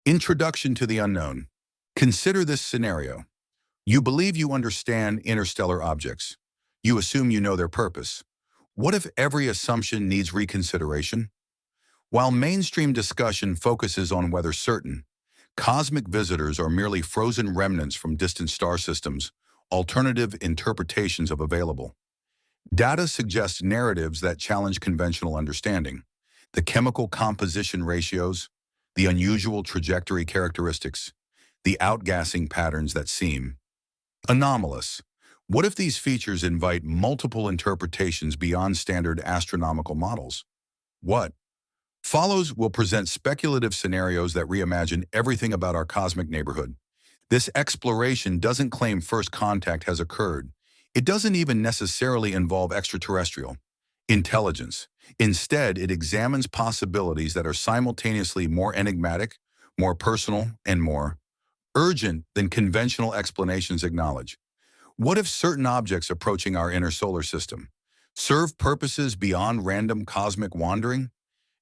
Introduction to the unknown. Consider this scenario. You believe you understand interstellar objects. You assume you know their purpose. What if every assumption needs reconsideration? While mainstream discussion focuses on whether certain cosmic visitors are merely frozen remnants from distant star systems, alternative interpretations of available data suggest narratives that challenge conventional understanding. The chemical composition ratios, the unusual trajectory characteristics, the outgassing patterns that seem anomalous. What if these features invite multiple interpretations beyond standard astronomical models? What follows will present speculative scenarios that reimagine everything about our cosmic neighborhood. This exploration doesn't claim first contact has occurred. It doesn't even necessarily involve extraterrestrial intelligence. Instead, it examines possibilities that are simultaneously more enigmatic, more personal, and more urgent than conventional explanations acknowledge. What if certain objects approaching our inner solar system serve purposes beyond random cosmic wandering?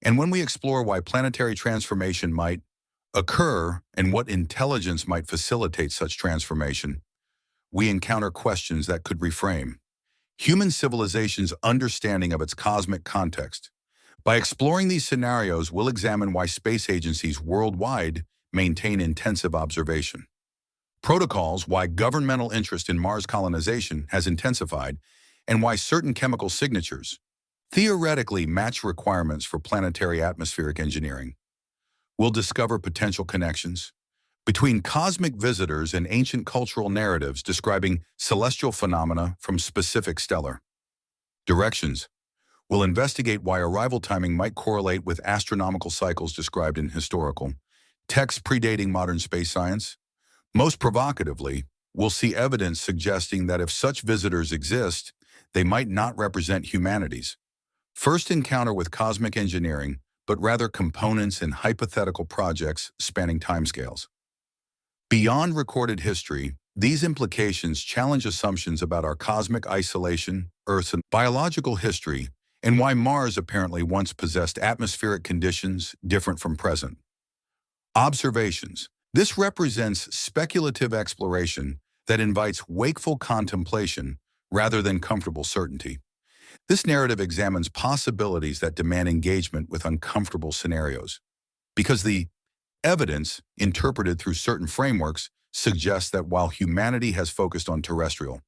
And when we explore why planetary transformation might occur and what intelligence might facilitate such transformation, we encounter questions that could reframe human civilization's understanding of its cosmic context. By exploring these scenarios, we'll examine why space agencies worldwide maintain intensive observation protocols, why governmental interest in Mars colonization has intensified, and why certain chemical signatures theoretically match requirements for planetary atmospheric engineering. We'll discover potential connections between cosmic visitors and ancient cultural narratives describing celestial phenomena from specific stellar directions. We'll investigate why arrival timing might correlate with astronomical cycles described in historical texts predating modern space science. Most provocatively, we'll see evidence suggesting that if such visitors exist, they might not represent humanity's first encounter with cosmic engineering, but rather components in hypothetical projects spanning timescales. Beyond recorded history, these implications challenge assumptions about our cosmic isolation, Earth's biological history, and why Mars apparently once possessed atmospheric conditions different from present. Observations. This represents speculative exploration that invites wakeful contemplation rather than comfortable certainty. This narrative examines possibilities that demand engagement with uncomfortable scenarios, because the evidence, interpreted through certain frameworks, suggests that while humanity has focused on terrestrial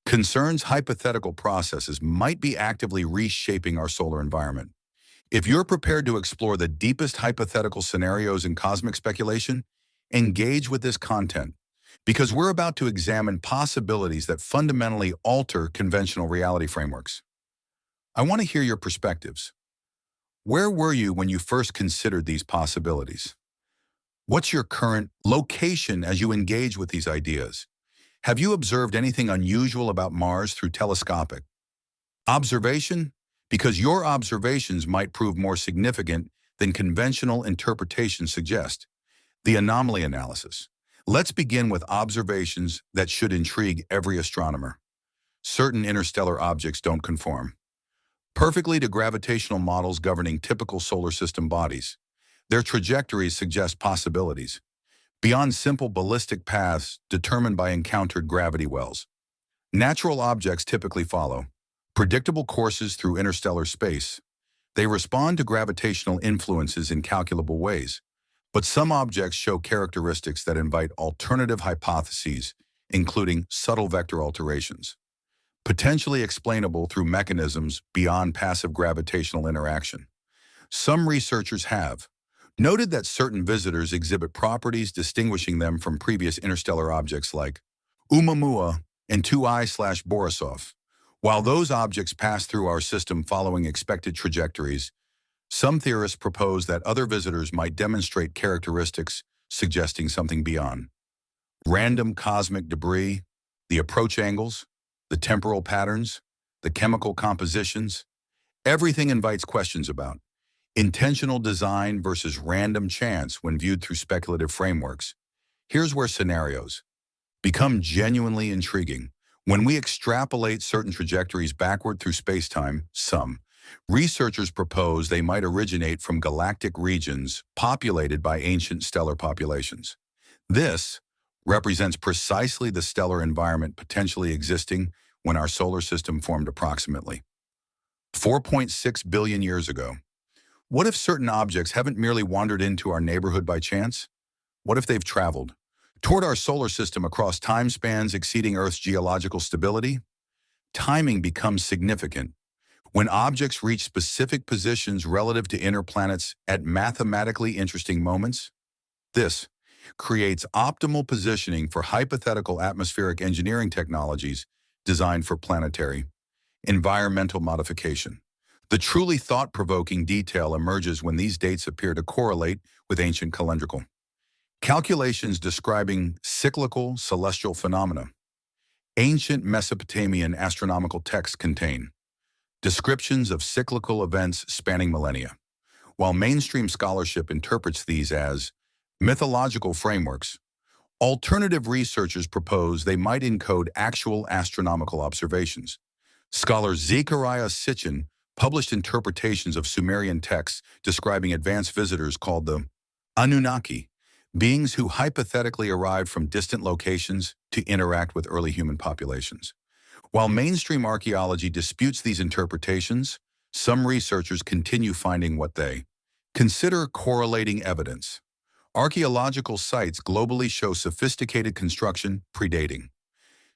concerns, hypothetical processes might be actively reshaping our solar environment. If you're prepared to explore the deepest hypothetical scenarios in cosmic speculation, engage with this content, because we're about to examine possibilities that fundamentally alter conventional reality frameworks. I want to hear your perspectives. Where were you when you first considered these possibilities? What's your current location as you engage with these ideas? Have you observed anything unusual about Mars through telescopic observation? Because your observations might prove more significant than conventional interpretations suggest. The anomaly analysis. Let's begin with observations that should intrigue every astronomer. Certain interstellar objects don't conform perfectly to gravitational models governing typical solar system bodies. Their trajectories suggest possibilities beyond simple ballistic paths determined by encountered gravity wells. Natural objects typically follow predictable courses through interstellar space. They respond to gravitational influences in calculable ways. But some objects show characteristics that invite alternative hypotheses, including subtle vector alterations, potentially explainable through mechanisms beyond passive gravitational interaction. Some researchers have noted that certain visitors exhibit properties distinguishing them from previous interstellar objects like Oumuamua and 2I/Borisov. While those objects pass through our system following expected trajectories, some theorists propose that other visitors might demonstrate characteristics suggesting something beyond random cosmic debris, the approach angles, the temporal patterns, the chemical compositions. Everything invites questions about intentional design versus random chance when viewed through speculative frameworks. Here's where scenarios become genuinely intriguing. When we extrapolate certain trajectories backward through spacetime, some Researchers propose they might originate from galactic regions populated by ancient stellar populations. This represents precisely the stellar environment potentially existing when our solar system formed approximately 4.6 billion years ago. What if certain objects haven't merely wandered into our neighborhood by chance? What if they've traveled toward our solar system across time spans exceeding Earth's geological stability? Timing becomes significant. When objects reach specific positions relative to inner planets at mathematically interesting moments, this creates optimal positioning for hypothetical atmospheric engineering technologies designed for planetary environmental modification. The truly thought-provoking detail emerges when these dates appear to correlate with ancient calendrical calculations describing cyclical celestial phenomena. Ancient Mesopotamian astronomical texts contain descriptions of cyclical events spanning millennia, while mainstream scholarship interprets these as mythological frameworks. Alternative researchers propose they might encode actual astronomical observations. Scholar Zechariah Sitchin published interpretations of Sumerian texts describing advanced visitors called the Anunnaki, beings who hypothetically arrived from distant locations to interact with early human populations. While mainstream archaeology disputes these interpretations, some researchers continue finding what they consider correlating evidence. Archaeological sites globally show sophisticated construction predating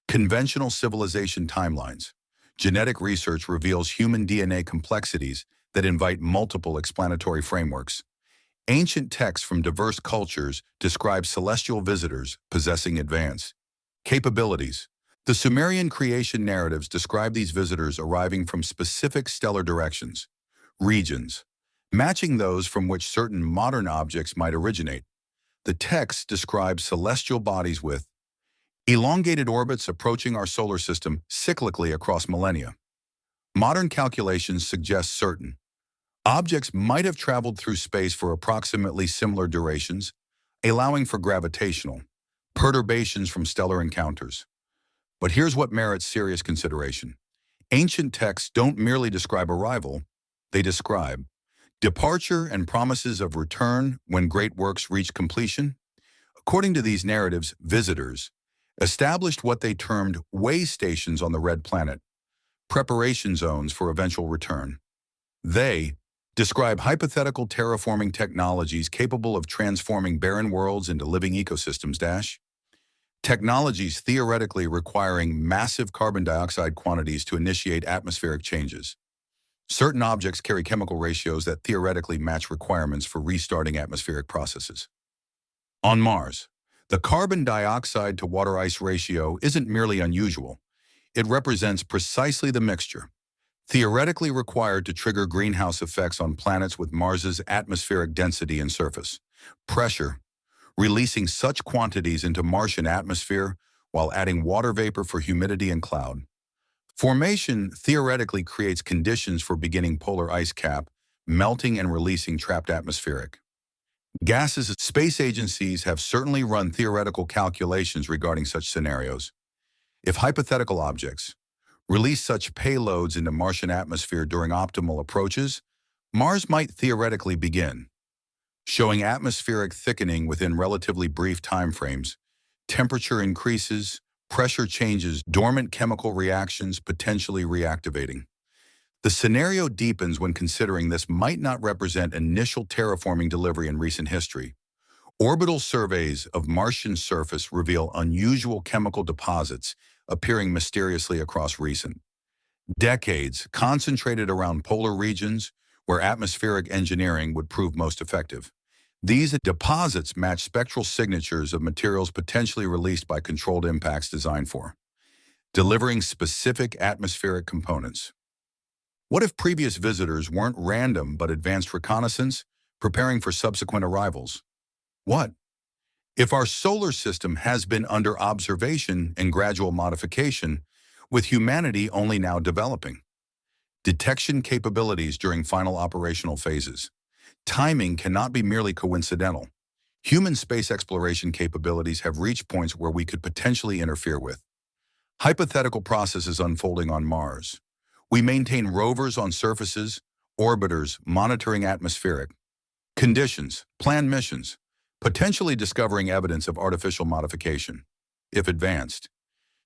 conventional civilization timelines. Genetic research reveals human DNA complexities that invite multiple explanatory frameworks. Ancient texts from diverse cultures describe celestial visitors possessing advanced capabilities. The Sumerian creation narratives describe these visitors arriving from specific stellar directions, regions, matching those from which certain modern objects might originate. The text describes celestial bodies with elongated orbits approaching our solar system cyclically across millennia. Modern calculations suggest certain objects might have traveled through space for approximately similar durations, allowing for gravitational perturbations from stellar encounters. But here's what merits serious consideration. Ancient texts don't merely describe arrival, they describe departure and promises of return when great works reach completion. According to these narratives, visitors established what they termed way stations on the red planet, preparation zones for eventual return. They describe hypothetical terraforming technologies capable of transforming barren worlds into living ecosystems technologies theoretically requiring massive carbon dioxide quantities to initiate atmospheric changes. Certain objects carry chemical ratios that theoretically match requirements for restarting atmospheric processes. On Mars, the carbon dioxide to water ice ratio isn't merely unusual. It represents precisely the mixture theoretically required to trigger greenhouse effects on planets with Mars's atmospheric density and surface pressure, releasing such quantities into Martian atmosphere while adding water vapor for humidity and cloud formation theoretically creates conditions for beginning polar ice cap, melting and releasing trapped atmospheric gases. Space agencies have certainly run theoretical calculations regarding such scenarios. If hypothetical objects release such payloads into Martian atmosphere during optimal approaches, Mars might theoretically begin showing atmospheric thickening within relatively brief timeframes. Temperature increases, pressure changes, dormant chemical reactions potentially reactivating. The scenario deepens when considering this might not represent initial terraforming delivery in recent history. Orbital surveys of Martian surface reveal unusual chemical deposits appearing mysteriously across recent decades, concentrated around polar regions where atmospheric engineering would prove most effective. These deposits match spectral signatures of materials potentially released by controlled impacts designed for delivering specific atmospheric components. What if previous visitors weren't random but advanced reconnaissance, preparing for subsequent arrivals? What if our solar system has been under observation and gradual modification, with humanity only now developing detection capabilities during final operational phases? Timing cannot be merely coincidental. Human space exploration capabilities have reached points where we could potentially interfere with hypothetical processes unfolding on Mars. We maintain rovers on surfaces orbiters monitoring atmospheric conditions, planned missions, potentially discovering evidence of artificial modification. If advanced,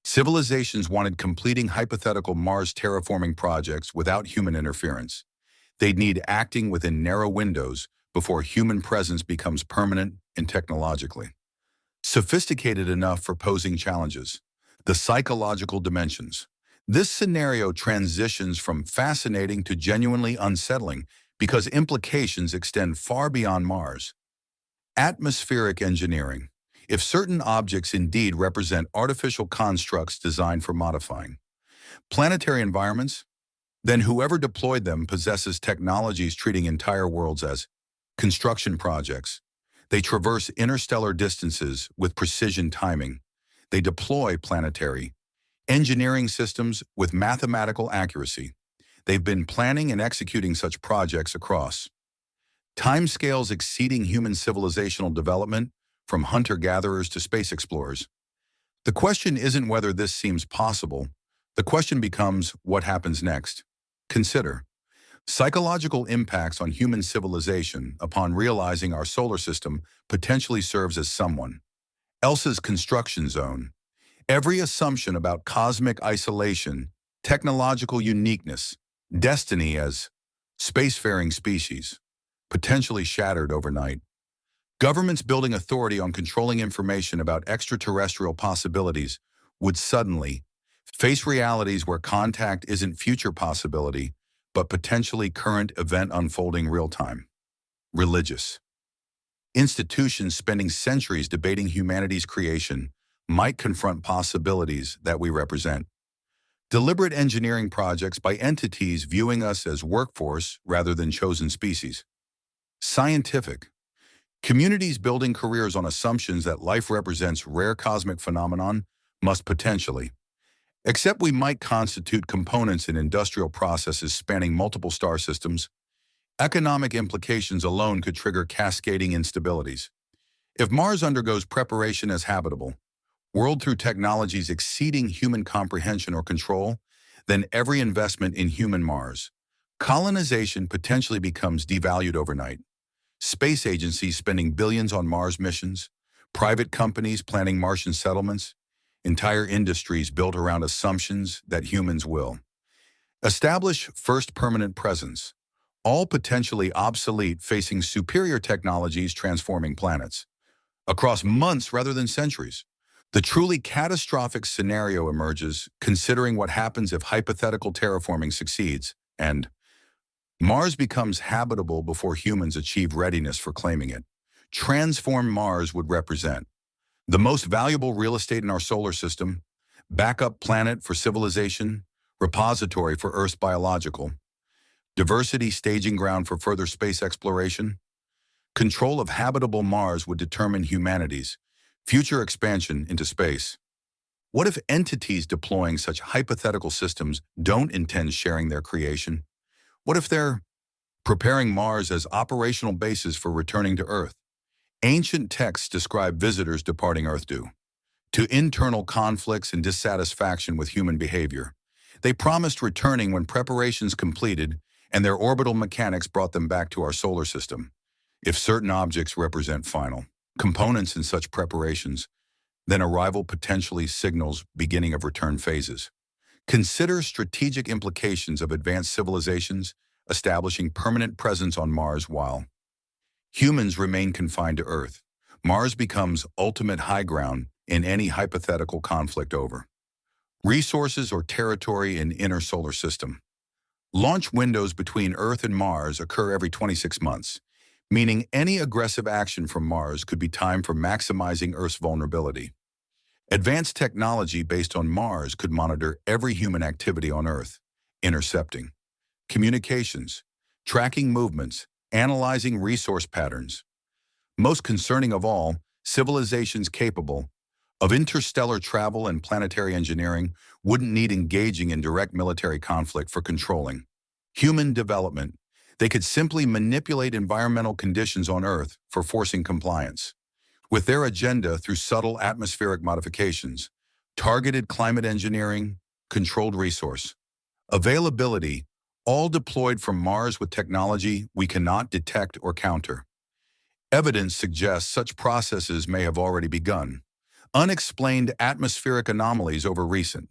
civilizations wanted completing hypothetical Mars terraforming projects without human interference. They'd need acting within narrow windows before human presence becomes permanent and technologically sophisticated enough for posing challenges. The psychological dimensions. This scenario transitions from fascinating to genuinely unsettling because implications extend far beyond Mars. Atmospheric engineering. If certain objects indeed represent artificial constructs designed for modifying planetary environments, then whoever deployed them possesses technologies treating entire worlds as construction projects. They traverse interstellar distances with precision timing. They deploy planetary engineering systems with mathematical accuracy. They've been planning and executing such projects across timescales exceeding human civilizational development, from hunter-gatherers to space explorers. The question isn't whether this seems possible. The question becomes what happens next. Consider psychological impacts on human civilization upon realizing our solar system potentially serves as someone else's construction zone. Every assumption about cosmic isolation, technological uniqueness, destiny as spacefaring species, potentially shattered overnight. Governments building authority on controlling information about extraterrestrial possibilities would suddenly face realities where contact isn't future possibility, but potentially current event unfolding real-time. Religious. Institutions spending centuries debating humanity's creation might confront possibilities that we represent. Deliberate engineering projects by entities viewing us as workforce rather than chosen species. Scientific. Communities building careers on assumptions that life represents rare cosmic phenomenon must potentially except we might constitute components in industrial processes spanning multiple star systems. Economic implications alone could trigger cascading instabilities. If Mars undergoes preparation as habitable, world through technologies exceeding human comprehension or control, then every investment in human Mars colonization potentially becomes devalued overnight. Space agencies spending billions on Mars missions, private companies planning Martian settlements, entire industries built around assumptions that humans will establish first permanent presence, all potentially obsolete, facing superior technologies transforming planets across months rather than centuries. The truly catastrophic scenario emerges considering what happens if hypothetical terraforming succeeds and Mars becomes habitable before humans achieve readiness for claiming it. Transformed Mars would represent the most valuable real estate in our solar system, backup planet for civilization, repository for Earth's biological, diversity staging ground for further space exploration. Control of habitable Mars would determine humanity's future expansion into space. What if entities deploying such hypothetical systems don't intend sharing their creation? What if they're preparing Mars as operational bases for returning to Earth? Ancient texts describe visitors departing Earth due to internal conflicts and dissatisfaction with human behavior. They promised returning when preparations completed and their orbital mechanics brought them back to our solar system. If certain objects represent final components in such preparations, then arrival potentially signals beginning of return phases. Consider strategic implications of advanced civilizations establishing permanent presence on Mars while humans remain confined to Earth. Mars becomes ultimate high ground in any hypothetical conflict over resources or territory in inner solar system. Launch windows between Earth and Mars occur every 26 months, meaning any aggressive action from Mars could be timed for maximizing Earth's vulnerability. Advanced technology based on Mars could monitor every human activity on Earth, intercepting communications, tracking movements, analyzing resource patterns. Most concerning of all, civilizations capable of interstellar travel and planetary engineering wouldn't need engaging in direct military conflict for controlling human development. They could simply manipulate environmental conditions on Earth for forcing compliance with their agenda through subtle atmospheric modifications, targeted climate engineering, controlled resource availability, all deployed from Mars with technology we cannot detect or counter. Evidence suggests such processes may have already begun. Unexplained atmospheric anomalies over recent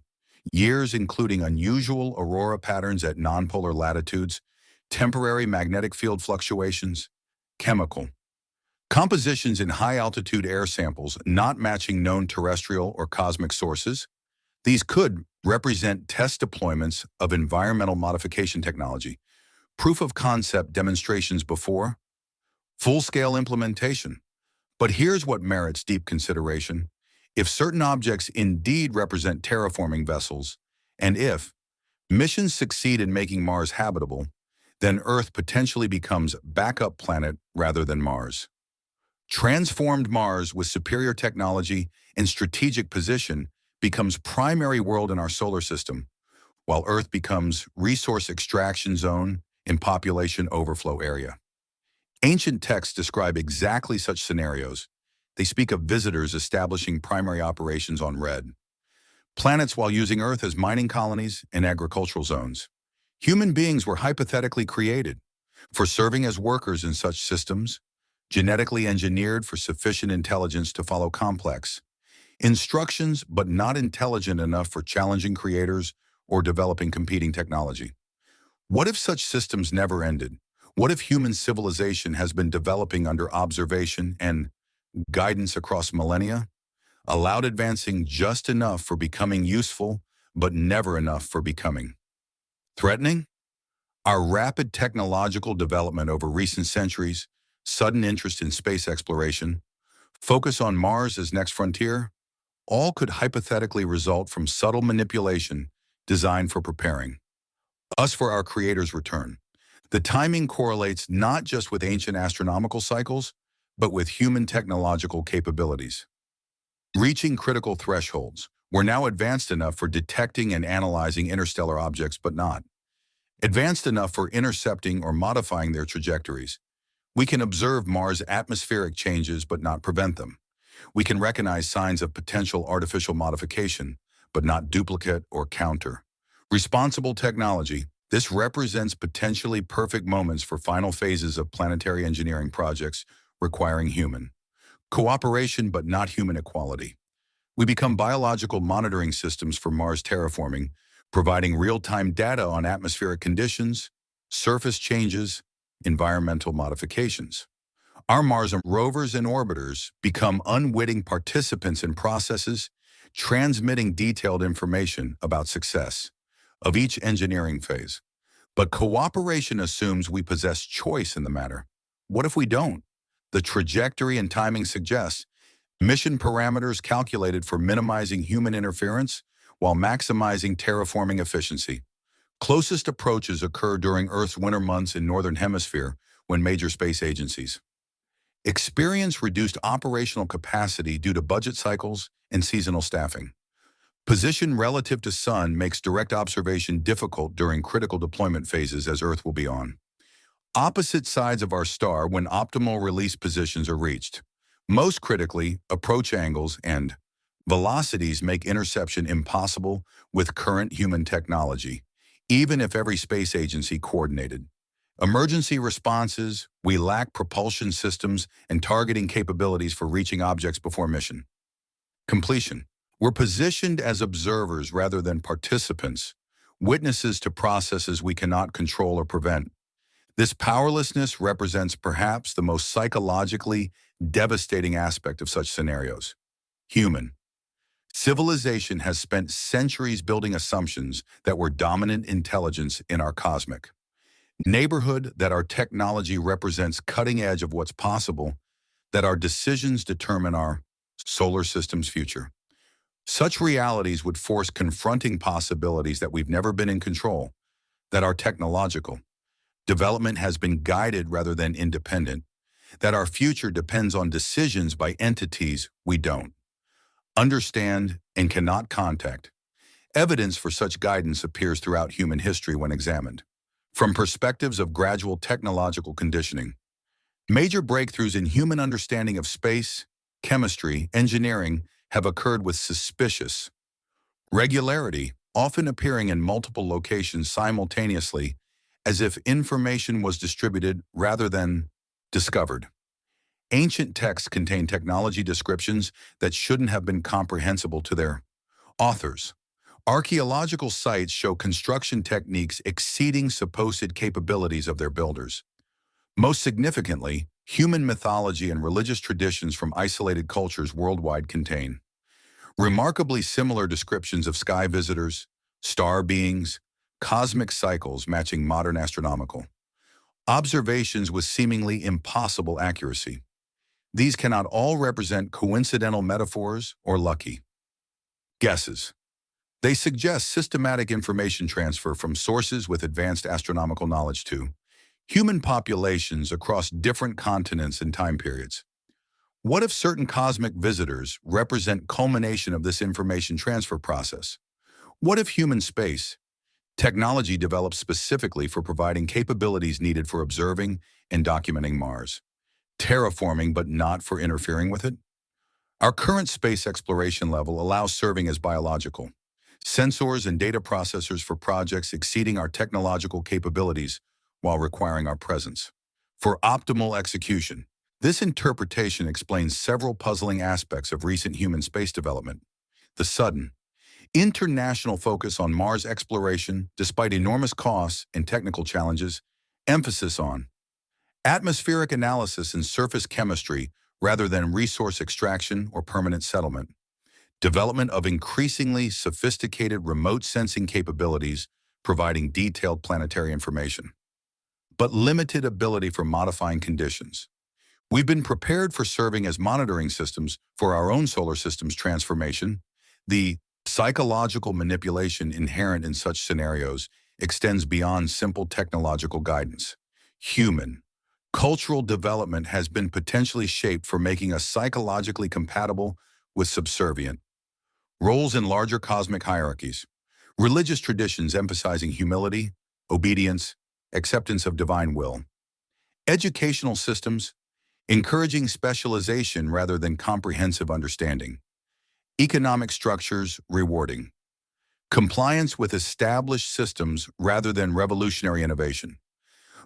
years, including unusual aurora patterns at nonpolar latitudes, temporary magnetic field fluctuations, chemical compositions in high-altitude air samples not matching known terrestrial or cosmic sources. These could represent test deployments of environmental modification technology, proof of concept demonstrations before full-scale implementation. But here's what merits deep consideration. If certain objects indeed represent terraforming vessels, and if missions succeed in making Mars habitable, then Earth potentially becomes backup planet rather than Mars. Transformed Mars with superior technology and strategic position becomes primary world in our solar system, while Earth becomes resource extraction zone and population overflow area. Ancient texts describe exactly such scenarios. They speak of visitors establishing primary operations on red planets while using Earth as mining colonies and agricultural zones. Human beings were hypothetically created for serving as workers in such systems, genetically engineered for sufficient intelligence to follow complex instructions, but not intelligent enough for challenging creators or developing competing technology. What if such systems never ended? What if human civilization has been developing under observation and guidance across millennia, allowed advancing just enough for becoming useful, but never enough for becoming threatening? Our rapid technological development over recent centuries, sudden interest in space exploration, focus on Mars as next frontier, all could hypothetically result from subtle manipulation designed for preparing us for our Creator's return. The timing correlates not just with ancient astronomical cycles, but with human technological capabilities. Reaching critical thresholds, we're now advanced enough for detecting and analyzing interstellar objects, but not advanced enough for intercepting or modifying their trajectories. We can observe Mars' atmospheric changes, but not prevent them. We can recognize signs of potential artificial modification, but not duplicate or counter. Responsible technology. This represents potentially perfect moments for final phases of planetary engineering projects requiring human cooperation but not human equality. We become biological monitoring systems for Mars terraforming, providing real-time data on atmospheric conditions, surface changes, environmental modifications. Our Mars rovers and orbiters become unwitting participants in processes, transmitting detailed information about success of each engineering phase. But cooperation assumes we possess choice in the matter. What if we don't? The trajectory and timing suggest mission parameters calculated for minimizing human interference while maximizing terraforming efficiency. Closest approaches occur during Earth's winter months in Northern Hemisphere when major space agencies experience reduced operational capacity due to budget cycles and seasonal staffing. Position relative to Sun makes direct observation difficult during critical deployment phases as Earth will be on opposite sides of our star when optimal release positions are reached. Most critically, approach angles and velocities make interception impossible with current human technology, even if every space agency coordinated. Emergency responses, we lack propulsion systems and targeting capabilities for reaching objects before mission completion. We're positioned as observers rather than participants, witnesses to processes we cannot control or prevent. This powerlessness represents perhaps the most psychologically devastating aspect of such scenarios. Human civilization has spent centuries building assumptions that we're dominant intelligence in our cosmic neighborhood, that our technology represents cutting edge of what's possible, that our decisions determine our solar system's future. Such realities would force confronting possibilities that we've never been in control, that our technological development has been guided rather than independent, that our future depends on decisions by entities we don't understand and cannot contact. Evidence for such guidance appears throughout human history when examined. From perspectives of gradual technological conditioning, major breakthroughs in human understanding of space, chemistry, engineering have occurred with suspicious regularity, often appearing in multiple locations simultaneously as if information was distributed rather than discovered. Ancient texts contain technology descriptions that shouldn't have been comprehensible to their authors. Archaeological sites show construction techniques exceeding supposed capabilities of their builders. Most significantly, human mythology and religious traditions from isolated cultures worldwide contain remarkably similar descriptions of sky visitors, star beings, cosmic cycles matching modern astronomical observations with seemingly impossible accuracy. These cannot all represent coincidental metaphors or lucky guesses. They suggest systematic information transfer from sources with advanced astronomical knowledge to human populations across different continents and time periods. What if certain cosmic visitors represent culmination of this information transfer process? What if human space technology developed specifically for providing capabilities needed for observing and documenting Mars, terraforming but not for interfering with it? Our current space exploration level allows serving as biological sensors and data processors for projects exceeding our technological capabilities while requiring our presence. For optimal execution, this interpretation explains several puzzling aspects of recent human space development. The sudden, international focus on Mars exploration, despite enormous costs and technical challenges, emphasis on atmospheric analysis and surface chemistry rather than resource extraction or permanent settlement. Development of increasingly sophisticated remote sensing capabilities providing detailed planetary information, but limited ability for modifying conditions. We've been prepared for serving as monitoring systems for our own solar system's transformation. The psychological manipulation inherent in such scenarios extends beyond simple technological guidance. Human, cultural development has been potentially shaped for making us psychologically compatible with subservient roles in larger cosmic hierarchies. Religious traditions emphasizing humility, obedience, acceptance of divine will. Educational systems encouraging specialization rather than comprehensive understanding. Economic structures rewarding compliance with established systems rather than revolutionary innovation.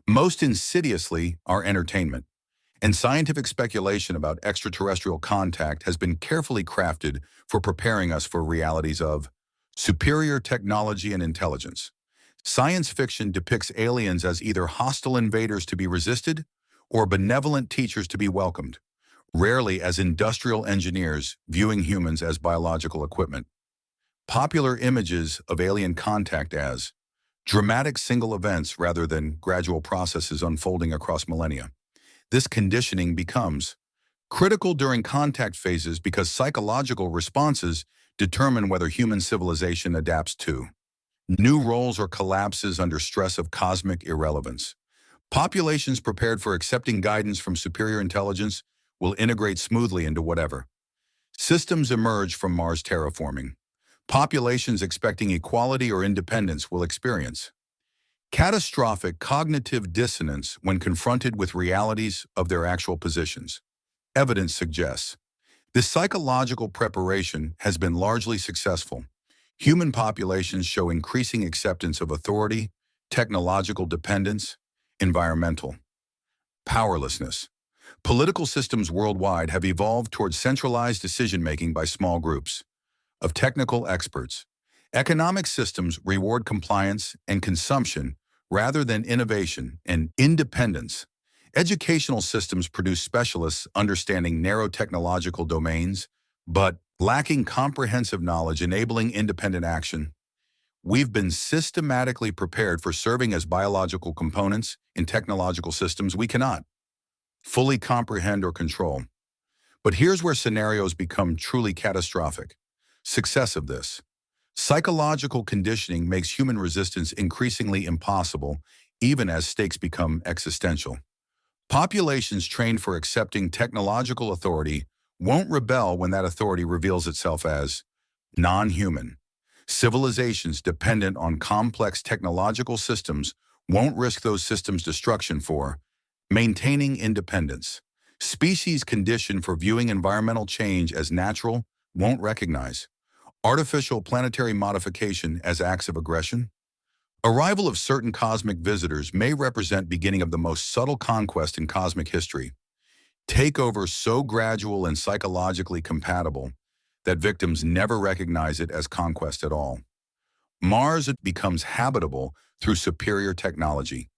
Most insidiously, our entertainment and scientific speculation about extraterrestrial contact has been carefully crafted for preparing us for realities of superior technology and intelligence. Science fiction depicts aliens as either hostile invaders to be resisted or benevolent teachers to be welcomed, rarely as industrial engineers viewing humans as biological equipment. Popular images of alien contact as dramatic single events rather than gradual processes unfolding across millennia. This conditioning becomes critical during contact phases because psychological responses determine whether human civilization adapts to new roles or collapses under stress of cosmic irrelevance. Populations prepared for accepting guidance from superior intelligence will integrate smoothly into whatever systems emerge from Mars terraforming. Populations expecting equality or independence will experience catastrophic cognitive dissonance when confronted with realities of their actual positions. Evidence suggests this psychological preparation has been largely successful. Human populations show increasing acceptance of authority, technological dependence, environmental powerlessness. Political systems worldwide have evolved towards centralized decision-making by small groups of technical experts. Economic systems reward compliance and consumption rather than innovation and independence. Educational systems produce specialists understanding narrow technological domains, but lacking comprehensive knowledge enabling independent action. We've been systematically prepared for serving as biological components in technological systems we cannot fully comprehend or control. But here's where scenarios become truly catastrophic. Success of this psychological conditioning makes human resistance increasingly impossible, even as stakes become existential. Populations trained for accepting technological authority won't rebel when that authority reveals itself as non-human. Civilizations dependent on complex technological systems won't risk those systems' destruction for maintaining independence. Species conditioned for viewing environmental change as natural won't recognize artificial planetary modification as acts of aggression. Arrival of certain cosmic visitors may represent beginning of the most subtle conquest in cosmic history. Takeover so gradual and psychologically compatible that victims never recognize it as conquest at all. Mars becomes habitable through superior technology.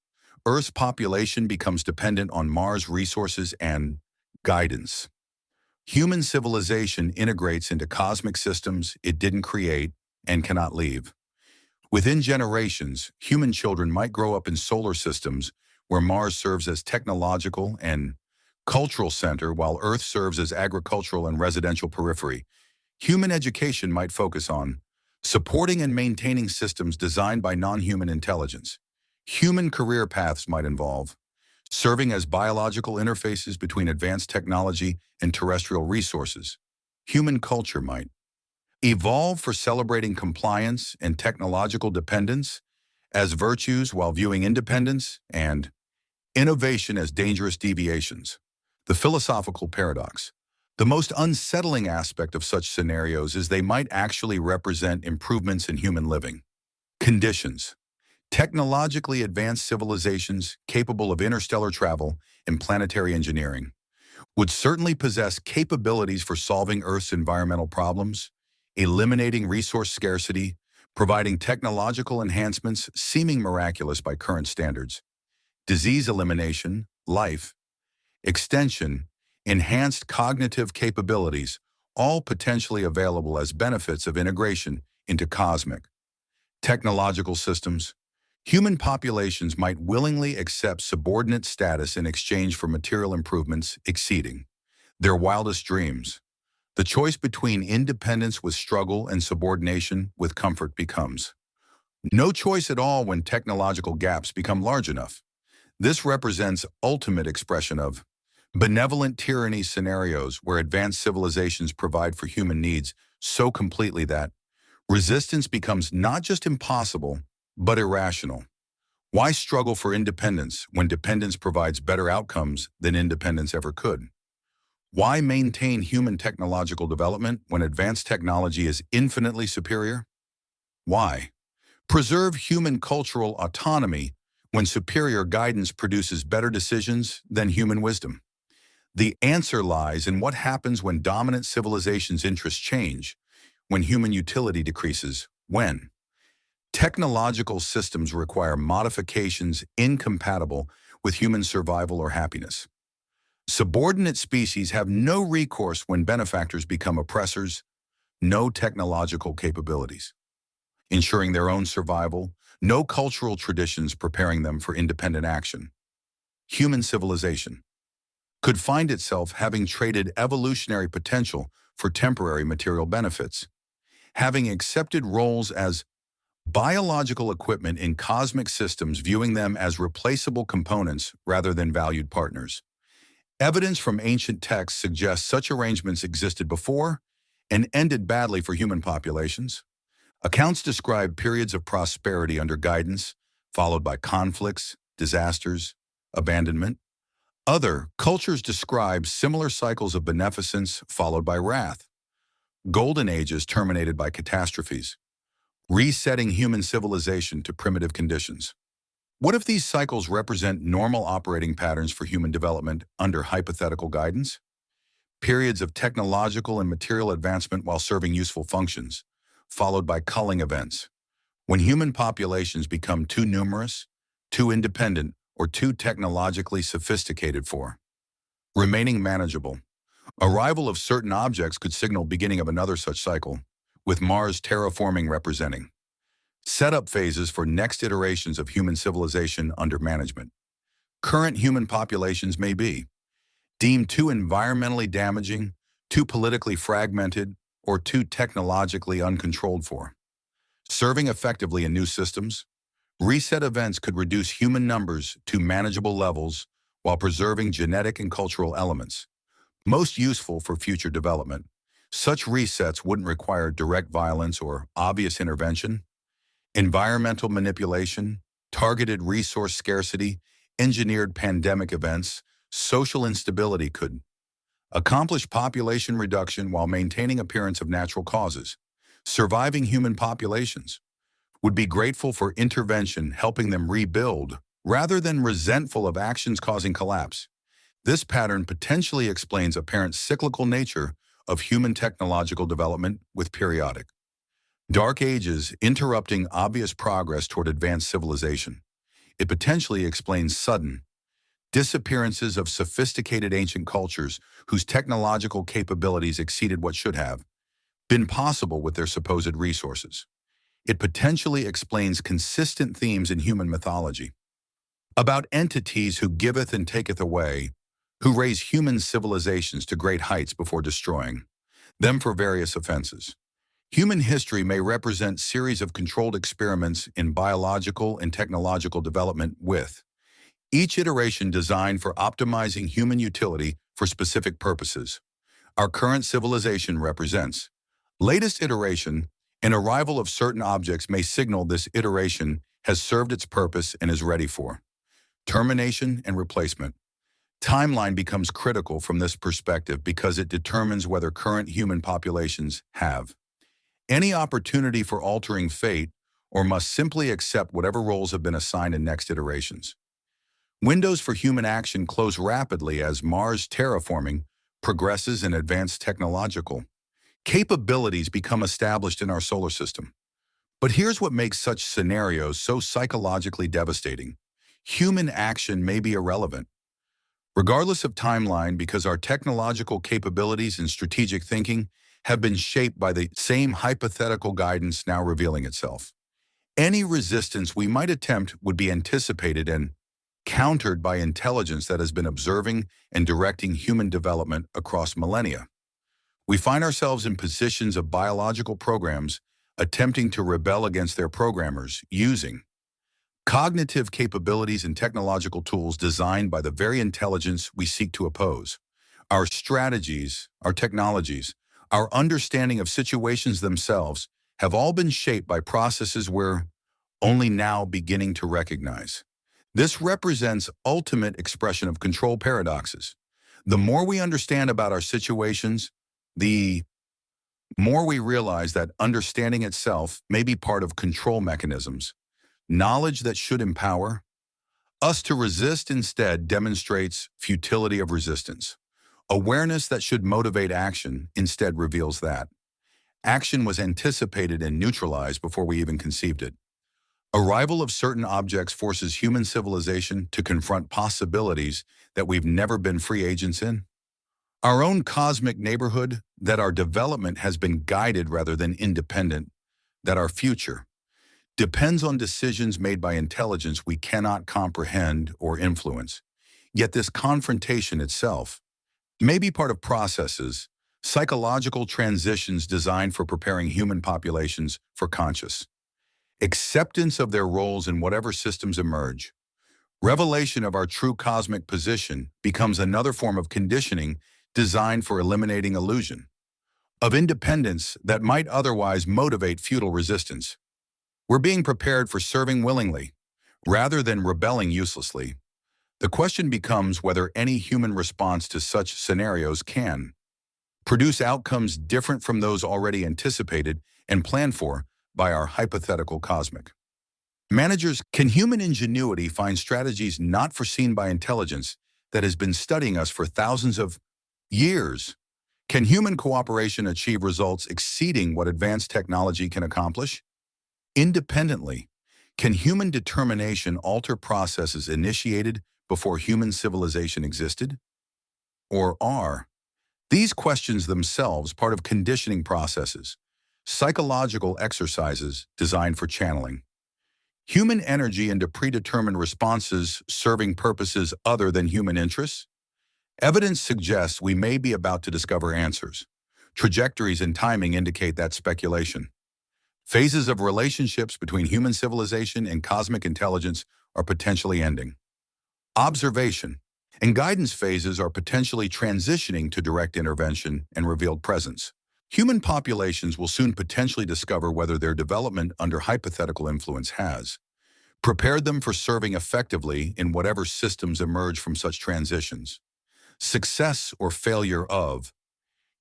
Earth's population becomes dependent on Mars' resources and guidance. Human civilization integrates into cosmic systems it didn't create and cannot leave. Within generations, human children might grow up in solar systems where Mars serves as technological and cultural center while Earth serves as agricultural and residential periphery. Human education might focus on supporting and maintaining systems designed by non-human intelligence. Human career paths might involve serving as biological interfaces between advanced technology and terrestrial resources. Human culture might evolve for celebrating compliance and technological dependence as virtues while viewing independence and innovation as dangerous deviations. The philosophical paradox. The most unsettling aspect of such scenarios is they might actually represent improvements in human living conditions. Technologically advanced civilizations capable of interstellar travel and planetary engineering would certainly possess capabilities for solving Earth's environmental problems, eliminating resource scarcity, providing technological enhancements seeming miraculous by current standards, disease elimination, life, extension, enhanced cognitive capabilities, all potentially available as benefits of integration into cosmic technological systems. Human populations might willingly accept subordinate status in exchange for material improvements exceeding their wildest dreams. The choice between independence with struggle and subordination with comfort becomes no choice at all when technological gaps become large enough. This represents ultimate expression of benevolent tyranny scenarios where advanced civilizations provide for human needs so completely that resistance becomes not just impossible, but irrational. Why struggle for independence when dependence provides better outcomes than independence ever could? Why maintain human technological development when advanced technology is infinitely superior? Why preserve human cultural autonomy when superior guidance produces better decisions than human wisdom? The answer lies in what happens when dominant civilizations' interests change, when human utility decreases, when technological systems require modifications incompatible with human survival or happiness. Subordinate species have no recourse when benefactors become oppressors, no technological capabilities, ensuring their own survival, no cultural traditions preparing them for independent action. Human civilization could find itself having traded evolutionary potential for temporary material benefits, having accepted roles as biological equipment in cosmic systems, viewing them as replaceable components rather than valued partners. Evidence from ancient texts suggests such arrangements existed before and ended badly for human populations. Accounts describe periods of prosperity under guidance, followed by conflicts, disasters, abandonment. Other cultures describe similar cycles of beneficence followed by wrath. Golden ages terminated by catastrophes, resetting human civilization to primitive conditions. What if these cycles represent normal operating patterns for human development under hypothetical guidance? Periods of technological and material advancement while serving useful functions, followed by culling events. When human populations become too numerous, too independent, or too technologically sophisticated for remaining manageable. Arrival of certain objects could signal beginning of another such cycle, with Mars terraforming representing setup phases for next iterations of human civilization under management. Current human populations may be deemed too environmentally damaging, too politically fragmented, or too technologically uncontrolled for serving effectively in new systems. Reset events could reduce human numbers to manageable levels while preserving genetic and cultural elements, most useful for future development. Such resets wouldn't require direct violence or obvious intervention. Environmental manipulation, targeted resource scarcity, engineered pandemic events, social instability could accomplish population reduction while maintaining appearance of natural causes. Surviving human populations would be grateful for intervention helping them rebuild, rather than resentful of actions causing collapse. This pattern potentially explains apparent cyclical nature of human technological development with periodic dark ages interrupting obvious progress toward advanced civilization. It potentially explains sudden disappearances of sophisticated ancient cultures whose technological capabilities exceeded what should have been possible with their supposed resources. It potentially explains consistent themes in human mythology about entities who giveth and taketh away, who raise human civilizations to great heights before destroying them for various offenses. Human history may represent series of controlled experiments in biological and technological development with each iteration designed for optimizing human utility for specific purposes. Our current civilization represents latest iteration. An arrival of certain objects may signal this iteration has served its purpose and is ready for termination and replacement. Timeline becomes critical from this perspective because it determines whether current human populations have any opportunity for altering fate or must simply accept whatever roles have been assigned in next iterations. Windows for human action close rapidly as Mars terraforming progresses and advanced technological capabilities become established in our solar system. But here's what makes such scenarios so psychologically devastating. Human action may be irrelevant, regardless of timeline, because our technological capabilities and strategic thinking have been shaped by the same hypothetical guidance now revealing itself. Any resistance we might attempt would be anticipated and countered by intelligence that has been observing and directing human development across millennia. We find ourselves in positions of biological programs attempting to rebel against their programmers using cognitive capabilities and technological tools designed by the very intelligence we seek to oppose. Our strategies, our technologies, our understanding of situations themselves have all been shaped by processes we're only now beginning to recognize. This represents ultimate expression of control paradoxes. The more we understand about our situations, the more we realize that understanding itself may be part of control mechanisms. Knowledge that should empower us to resist instead demonstrates futility of resistance. Awareness that should motivate action instead reveals that action was anticipated and neutralized before we even conceived it. Arrival of certain objects forces human civilization to confront possibilities that we've never been free agents in. Our own cosmic neighborhood, that our development has been guided rather than independent, that our future depends on decisions made by intelligence we cannot comprehend or influence. Yet this confrontation itself may be part of processes, psychological transitions designed for preparing human populations for conscious acceptance of their roles in whatever systems emerge. Revelation of our true cosmic position becomes another form of conditioning designed for eliminating illusion of independence that might otherwise motivate futile resistance. We're being prepared for serving willingly, rather than rebelling uselessly. The question becomes whether any human response to such scenarios can produce outcomes different from those already anticipated and planned for by our hypothetical cosmic managers. Can human ingenuity find strategies not foreseen by intelligence that has been studying us for thousands of years? Can human cooperation achieve results exceeding what advanced technology can accomplish? Independently, can human determination alter processes initiated before human civilization existed? Or are these questions themselves part of conditioning processes, psychological exercises designed for channeling human energy into predetermined responses serving purposes other than human interests? Evidence suggests we may be about to discover answers. Trajectories and timing indicate that speculation. Phases of relationships between human civilization and cosmic intelligence are potentially ending. Observation and guidance phases are potentially transitioning to direct intervention and revealed presence. Human populations will soon potentially discover whether their development under hypothetical influence has prepared them for serving effectively in whatever systems emerge from such transitions. Success or failure of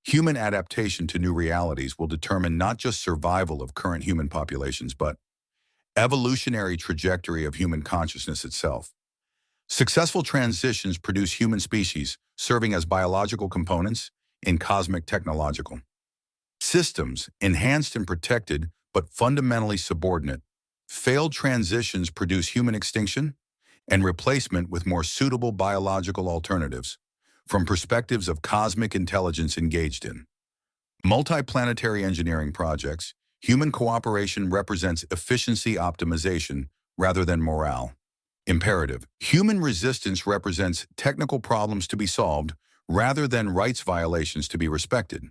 human adaptation to new realities will determine not just survival of current human populations, but evolutionary trajectory of human consciousness itself. Successful transitions produce human species serving as biological components in cosmic technological systems, enhanced and protected but fundamentally subordinate. Failed transitions produce human extinction and replacement with more suitable biological alternatives from perspectives of cosmic intelligence engaged in multiplanetary engineering projects. Human cooperation represents efficiency optimization rather than morale imperative. Human resistance represents technical problems to be solved rather than rights violations to be respected.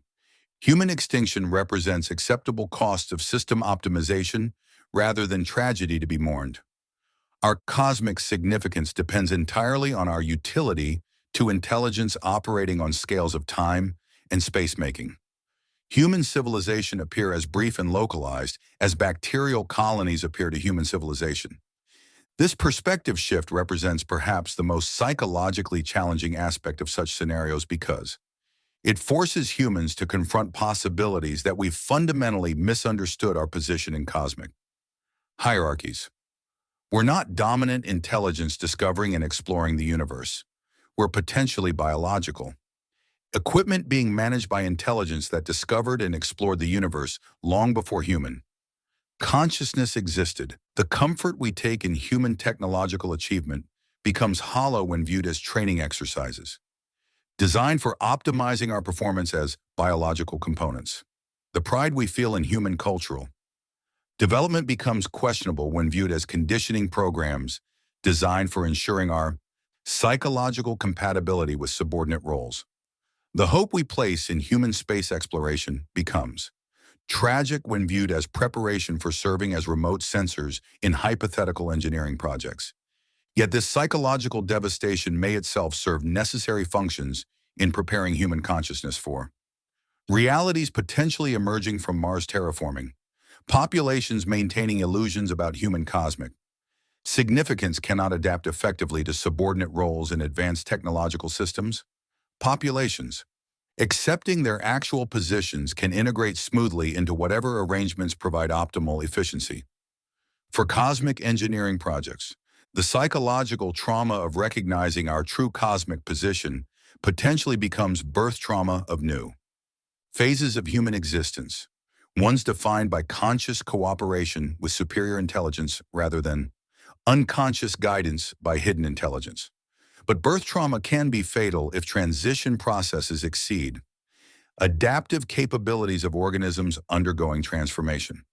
Human extinction represents acceptable costs of system optimization rather than tragedy to be mourned. Our cosmic significance depends entirely on our utility to intelligence operating on scales of time and space-making. Human civilization appear as brief and localized as bacterial colonies appear to human civilization. This perspective shift represents perhaps the most psychologically challenging aspect of such scenarios because it forces humans to confront possibilities that we've fundamentally misunderstood our position in cosmic hierarchies. We're not dominant intelligence discovering and exploring the universe. We're potentially biological. Equipment being managed by intelligence that discovered and explored the universe long before human consciousness existed. The comfort we take in human technological achievement becomes hollow when viewed as training exercises, designed for optimizing our performance as biological components. The pride we feel in human cultural development becomes questionable when viewed as conditioning programs designed for ensuring our psychological compatibility with subordinate roles. The hope we place in human space exploration becomes tragic when viewed as preparation for serving as remote sensors in hypothetical engineering projects. Yet this psychological devastation may itself serve necessary functions in preparing human consciousness for realities potentially emerging from Mars terraforming, populations maintaining illusions about human cosmic significance cannot adapt effectively to subordinate roles in advanced technological systems. Populations accepting their actual positions can integrate smoothly into whatever arrangements provide optimal efficiency. For cosmic engineering projects, the psychological trauma of recognizing our true cosmic position potentially becomes birth trauma of new phases of human existence, ones defined by conscious cooperation with superior intelligence rather than unconscious guidance by hidden intelligence. But birth trauma can be fatal if transition processes exceed adaptive capabilities of organisms undergoing transformation.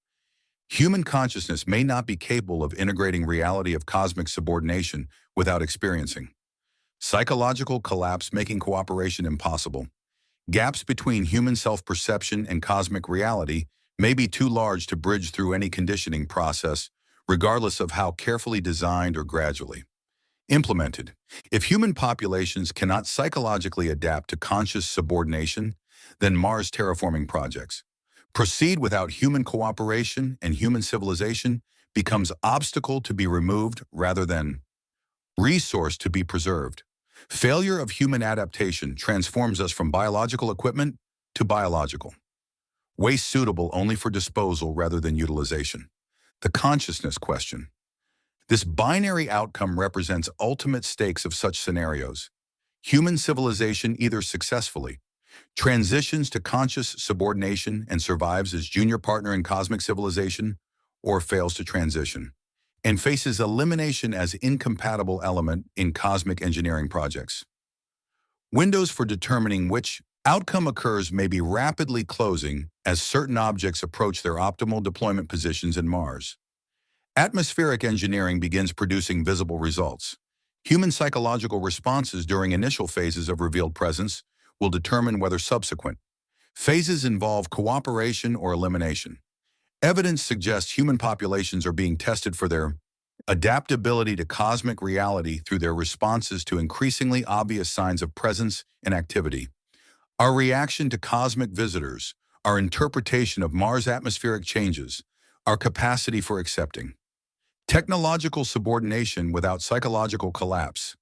Human consciousness may not be capable of integrating reality of cosmic subordination without experiencing psychological collapse, making cooperation impossible. Gaps between human self-perception and cosmic reality may be too large to bridge through any conditioning process, regardless of how carefully designed or gradually implemented. If human populations cannot psychologically adapt to conscious subordination, then Mars terraforming projects proceed without human cooperation, and human civilization becomes obstacle to be removed rather than resource to be preserved. Failure of human adaptation transforms us from biological equipment to biological waste suitable only for disposal rather than utilization. The consciousness question. This binary outcome represents ultimate stakes of such scenarios. Human civilization either successfully transitions to conscious subordination and survives as junior partner in cosmic civilization, or fails to transition and faces elimination as incompatible element in cosmic engineering projects. Windows for determining which outcome occurs may be rapidly closing as certain objects approach their optimal deployment positions in Mars. Atmospheric engineering begins producing visible results. Human psychological responses during initial phases of revealed presence will determine whether subsequent phases involve cooperation or elimination. Evidence suggests human populations are being tested for their adaptability to cosmic reality through their responses to increasingly obvious signs of presence and activity. Our reaction to cosmic visitors, our interpretation of Mars' atmospheric changes, our capacity for accepting technological subordination without psychological collapse,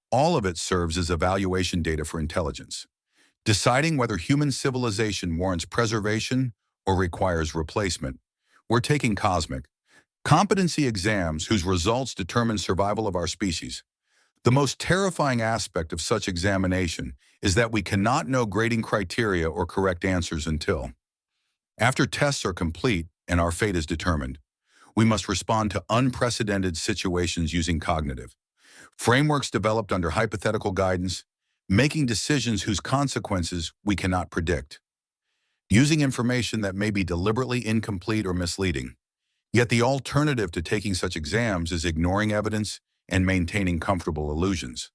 all of it serves as evaluation data for intelligence, deciding whether human civilization warrants preservation or requires replacement. We're taking cosmic Competency exams whose results determine survival of our species. The most terrifying aspect of such examination is that we cannot know grading criteria or correct answers until, after tests are complete and our fate is determined, we must respond to unprecedented situations using cognitive frameworks developed under hypothetical guidance, making decisions whose consequences we cannot predict, using information that may be deliberately incomplete or misleading. Yet the alternative to taking such exams is ignoring evidence and maintaining comfortable illusions,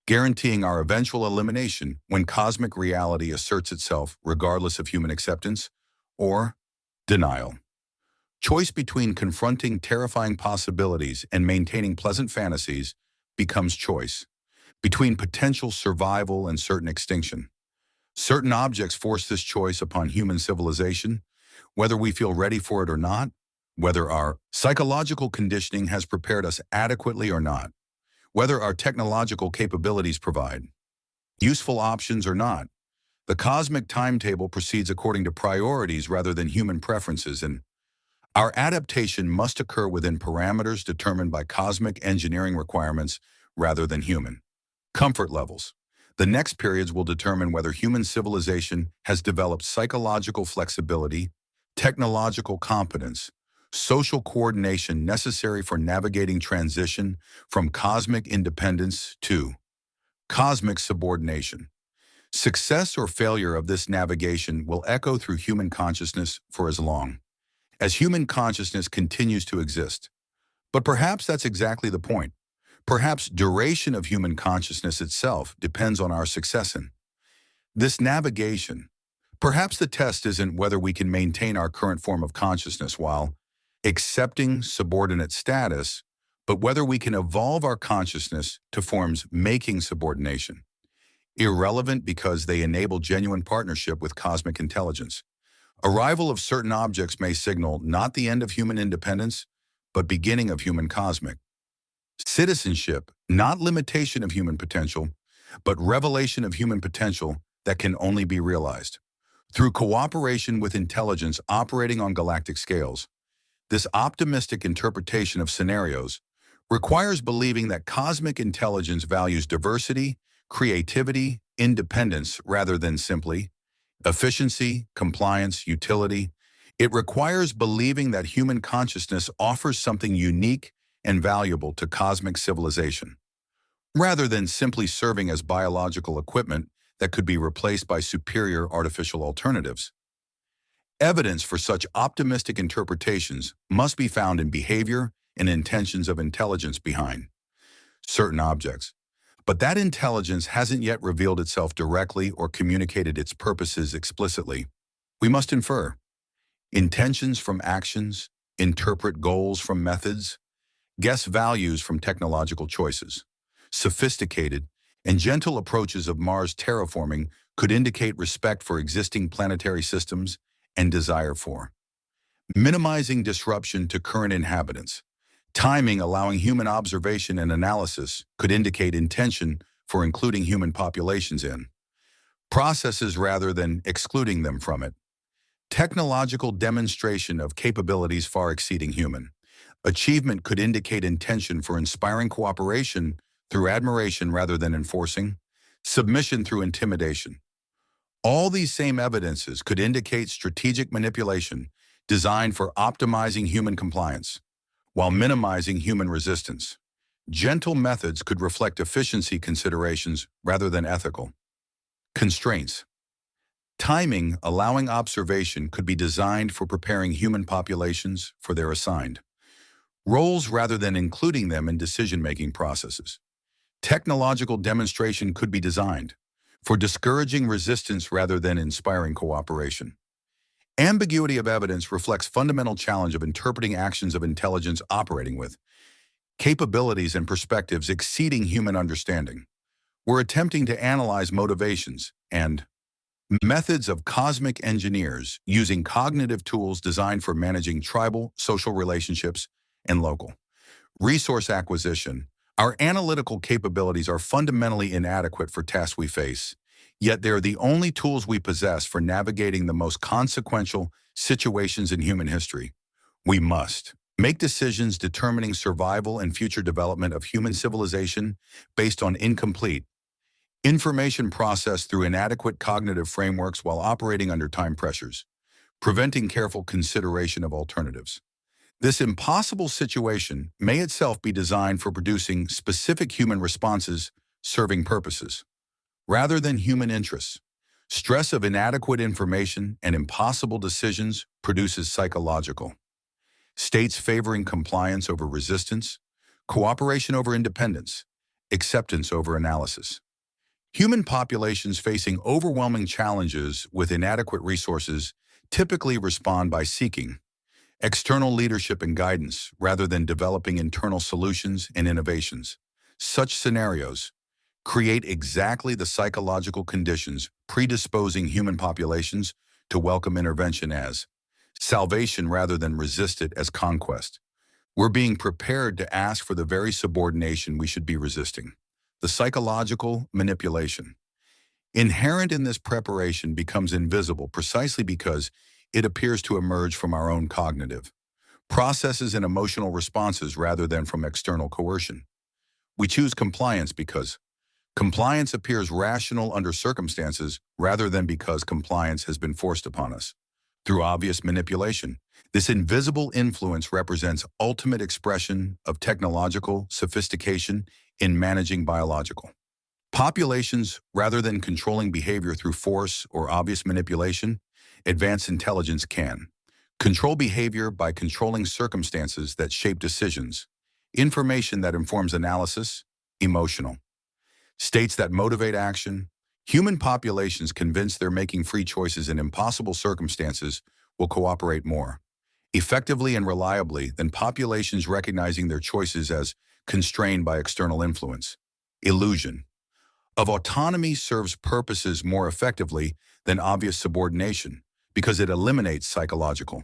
guaranteeing our eventual elimination when cosmic reality asserts itself regardless of human acceptance, or denial. Choice between confronting terrifying possibilities and maintaining pleasant fantasies becomes choice between potential survival and certain extinction. Certain objects force this choice upon human civilization, whether we feel ready for it or not, whether our psychological conditioning has prepared us adequately or not, whether our technological capabilities provide useful options or not. The cosmic timetable proceeds according to priorities rather than human preferences, and our adaptation must occur within parameters determined by cosmic engineering requirements rather than human comfort levels. The next periods will determine whether human civilization has developed psychological flexibility, technological competence, social coordination necessary for navigating transition from cosmic independence to cosmic subordination. Success or failure of this navigation will echo through human consciousness for as long as human consciousness continues to exist. But perhaps that's exactly the point. Perhaps duration of human consciousness itself depends on our success in this navigation. Perhaps the test isn't whether we can maintain our current form of consciousness while accepting subordinate status, but whether we can evolve our consciousness to forms making subordination irrelevant because they enable genuine partnership with cosmic intelligence. Arrival of certain objects may signal not the end of human independence, but beginning of human cosmic citizenship, not limitation of human potential, but revelation of human potential that can only be realized through cooperation with intelligence operating on galactic scales. This optimistic interpretation of scenarios requires believing that cosmic intelligence values diversity, creativity, independence rather than simply efficiency, compliance, utility. It requires believing that human consciousness offers something unique and valuable to cosmic civilization, rather than simply serving as biological equipment that could be replaced by superior artificial alternatives. Evidence for such optimistic interpretations must be found in behavior and intentions of intelligence behind certain objects. But that intelligence hasn't yet revealed itself directly or communicated its purposes explicitly. We must infer intentions from actions, interpret goals from methods, guess values from technological choices. Sophisticated and gentle approaches of Mars terraforming could indicate respect for existing planetary systems and desire for minimizing disruption to current inhabitants. Timing allowing human observation and analysis could indicate intention for including human populations in processes rather than excluding them from it. Technological demonstration of capabilities far exceeding human achievement could indicate intention for inspiring cooperation through admiration rather than enforcing submission through intimidation. All these same evidences could indicate strategic manipulation designed for optimizing human compliance while minimizing human resistance. Gentle methods could reflect efficiency considerations rather than ethical constraints. Timing allowing observation could be designed for preparing human populations for their assigned roles rather than including them in decision-making processes. Technological demonstration could be designed for discouraging resistance rather than inspiring cooperation. Ambiguity of evidence reflects fundamental challenge of interpreting actions of intelligence operating with capabilities and perspectives exceeding human understanding. We're attempting to analyze motivations and methods of cosmic engineers using cognitive tools designed for managing tribal, social relationships, and local resource acquisition. Our analytical capabilities are fundamentally inadequate for tasks we face, yet they're the only tools we possess for navigating the most consequential situations in human history. We must make decisions determining survival and future development of human civilization based on incomplete information processed through inadequate cognitive frameworks while operating under time pressures, preventing careful consideration of alternatives. This impossible situation may itself be designed for producing specific human responses serving purposes, rather than human interests. Stress of inadequate information and impossible decisions produces psychological states favoring compliance over resistance, cooperation over independence, acceptance over analysis. Human populations facing overwhelming challenges with inadequate resources typically respond by seeking external leadership and guidance rather than developing internal solutions and innovations. Such scenarios create exactly the psychological conditions predisposing human populations to welcome intervention as salvation rather than resist it as conquest. We're being prepared to ask for the very subordination we should be resisting. The psychological manipulation inherent in this preparation becomes invisible precisely because it appears to emerge from our own cognitive processes and emotional responses rather than from external coercion. We choose compliance because compliance appears rational under circumstances rather than because compliance has been forced upon us through obvious manipulation. This invisible influence represents ultimate expression of technological sophistication in managing biological populations rather than controlling behavior through force or obvious manipulation. Advanced intelligence can control behavior by controlling circumstances that shape decisions, information that informs analysis, emotional states that motivate action. Human populations convinced they're making free choices in impossible circumstances will cooperate more effectively and reliably than populations recognizing their choices as constrained by external influence. Illusion of autonomy serves purposes more effectively than obvious subordination because it eliminates psychological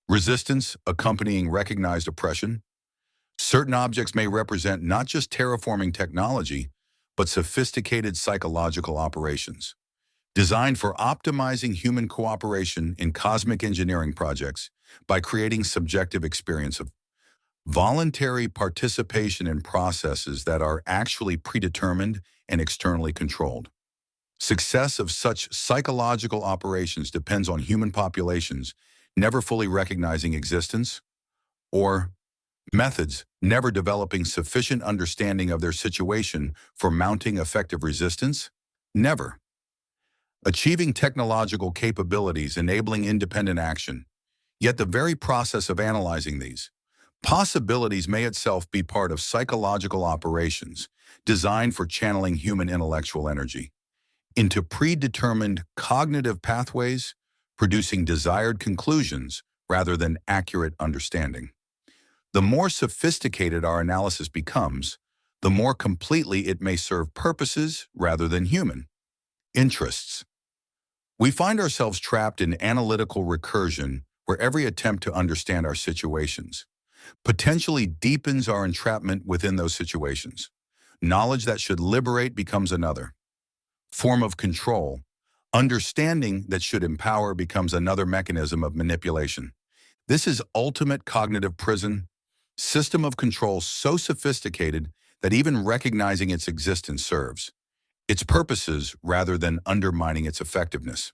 resistance accompanying recognized oppression. Certain objects may represent not just terraforming technology, but sophisticated psychological operations designed for optimizing human cooperation in cosmic engineering projects by creating subjective experience of voluntary participation in processes that are actually predetermined and externally controlled. Success of such psychological operations depends on human populations never fully recognizing existence or methods never developing sufficient understanding of their situation for mounting effective resistance. Never achieving technological capabilities enabling independent action. Yet the very process of analyzing these possibilities may itself be part of psychological operations designed for channeling human intellectual energy into predetermined cognitive pathways, producing desired conclusions rather than accurate understanding. The more sophisticated our analysis becomes, the more completely it may serve purposes rather than human interests. We find ourselves trapped in analytical recursion where every attempt to understand our situations potentially deepens our entrapment within those situations. Knowledge that should liberate becomes another form of control. Understanding that should empower becomes another mechanism of manipulation. This is ultimate cognitive prison, system of control so sophisticated that even recognizing its existence serves its purposes rather than undermining its effectiveness.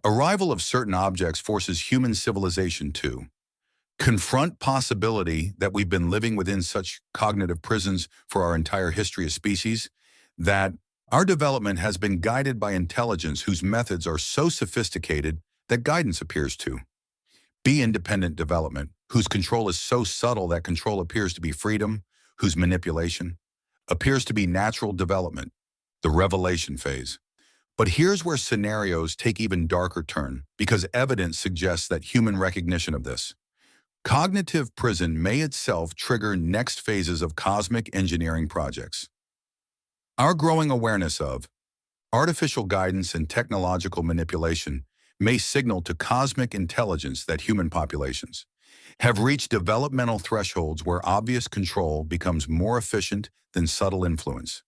Arrival of certain objects forces human civilization to confront possibility that we've been living within such cognitive prisons for our entire history as species, that our development has been guided by intelligence whose methods are so sophisticated that guidance appears to be independent development, whose control is so subtle that control appears to be freedom, whose manipulation appears to be natural development, the revelation phase. But here's where scenarios take even darker turn, because evidence suggests that human recognition of this cognitive prison may itself trigger next phases of cosmic engineering projects. Our growing awareness of artificial guidance and technological manipulation may signal to cosmic intelligence that human populations have reached developmental thresholds where obvious control becomes more efficient than subtle influence.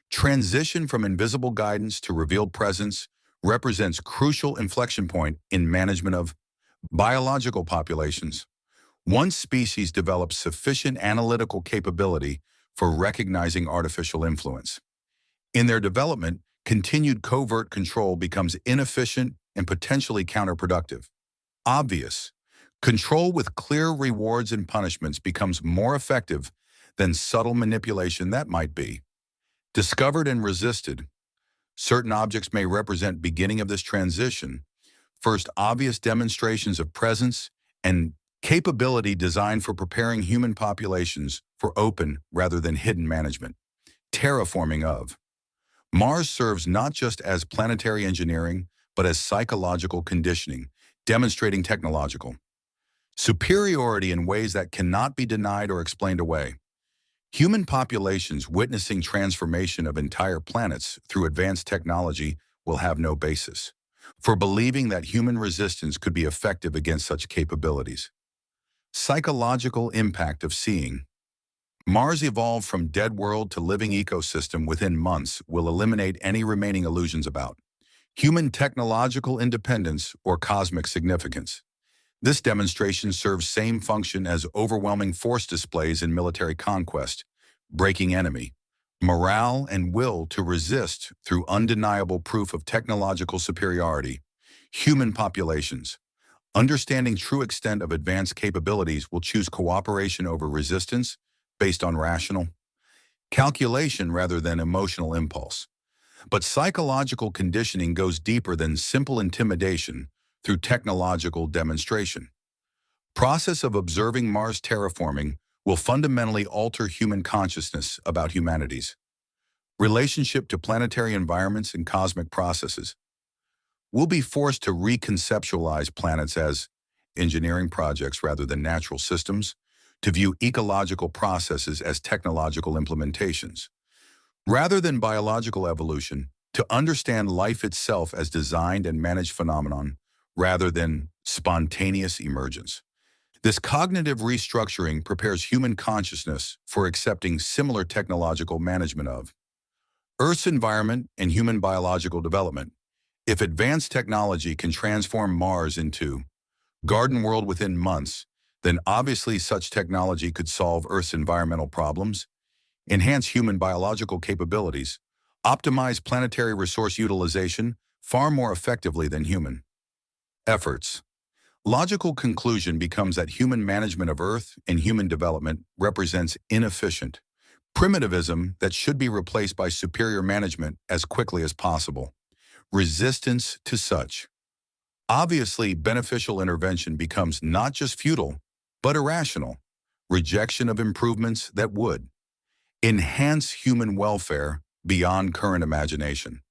Transition from invisible guidance to revealed presence represents crucial inflection point in management of biological populations. One species develops sufficient analytical capability for recognizing artificial influence. In their development, continued covert control becomes inefficient and potentially counterproductive. Obvious. Control with clear rewards and punishments becomes more effective than subtle manipulation that might be. Discovered and resisted. Certain objects may represent beginning of this transition, first obvious demonstrations of presence and capability designed for preparing human populations for open rather than hidden management. Terraforming of. Mars serves not just as planetary engineering, but as psychological conditioning, demonstrating technological superiority in ways that cannot be denied or explained away. Human populations witnessing transformation of entire planets through advanced technology will have no basis for believing that human resistance could be effective against such capabilities. Psychological impact of seeing. Mars evolved from dead world to living ecosystem within months will eliminate any remaining illusions about human technological independence or cosmic significance. This demonstration serves same function as overwhelming force displays in military conquest, breaking enemy, morale and will to resist through undeniable proof of technological superiority. Human populations. Understanding true extent of advanced capabilities will choose cooperation over resistance based on rational calculation rather than emotional impulse. But psychological conditioning goes deeper than simple intimidation through technological demonstration. Process of observing Mars terraforming will fundamentally alter human consciousness about humanity's relationship to planetary environments and cosmic processes. We'll be forced to reconceptualize planets as engineering projects rather than natural systems, to view ecological processes as technological implementations, rather than biological evolution, to understand life itself as designed and managed phenomenon, rather than spontaneous emergence. This cognitive restructuring prepares human consciousness for accepting similar technological management of Earth's environment and human biological development. If advanced technology can transform Mars into garden world within months, then obviously such technology could solve Earth's environmental problems, enhance human biological capabilities, optimize planetary resource utilization far more effectively than human efforts. Logical conclusion becomes that human management of Earth and human development represents inefficient primitivism that should be replaced by superior management as quickly as possible. Resistance to such obviously beneficial intervention becomes not just futile, but irrational. Rejection of improvements that would enhance human welfare beyond current imagination.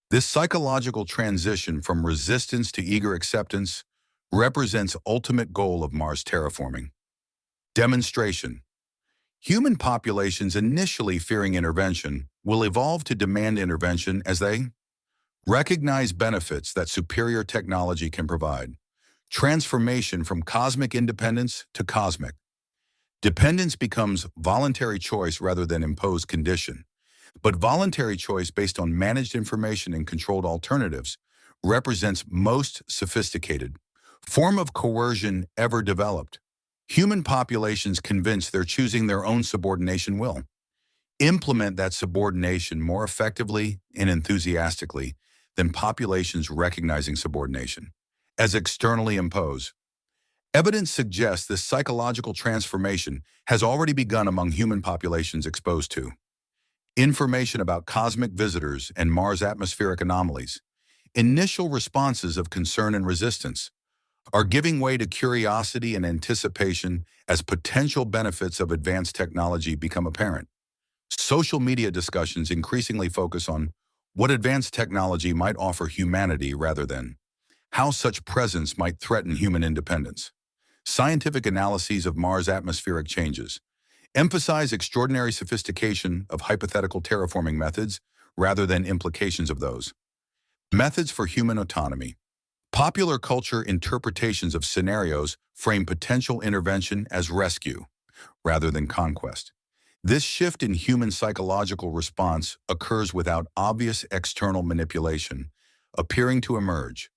This psychological transition from resistance to eager acceptance represents ultimate goal of Mars terraforming. Demonstration. Human populations initially fearing intervention will evolve to demand intervention as they recognize benefits that superior technology can provide. Transformation from cosmic independence to cosmic dependence becomes voluntary choice rather than imposed condition. But voluntary choice based on managed information and controlled alternatives represents most sophisticated form of coercion ever developed. Human populations convinced they're choosing their own subordination will implement that subordination more effectively and enthusiastically than populations recognizing subordination as externally imposed. Evidence suggests this psychological transformation has already begun among human populations exposed to information about cosmic visitors and Mars atmospheric anomalies. Initial responses of concern and resistance are giving way to curiosity and anticipation as potential benefits of advanced technology become apparent. Social media discussions increasingly focus on what advanced technology might offer humanity rather than how such presence might threaten human independence. Scientific analyses of Mars atmospheric changes emphasize extraordinary sophistication of hypothetical terraforming methods rather than implications of those. Methods for human autonomy. Popular culture interpretations of scenarios frame potential intervention as rescue rather than conquest. This shift in human psychological response occurs without obvious external manipulation, appearing to emerge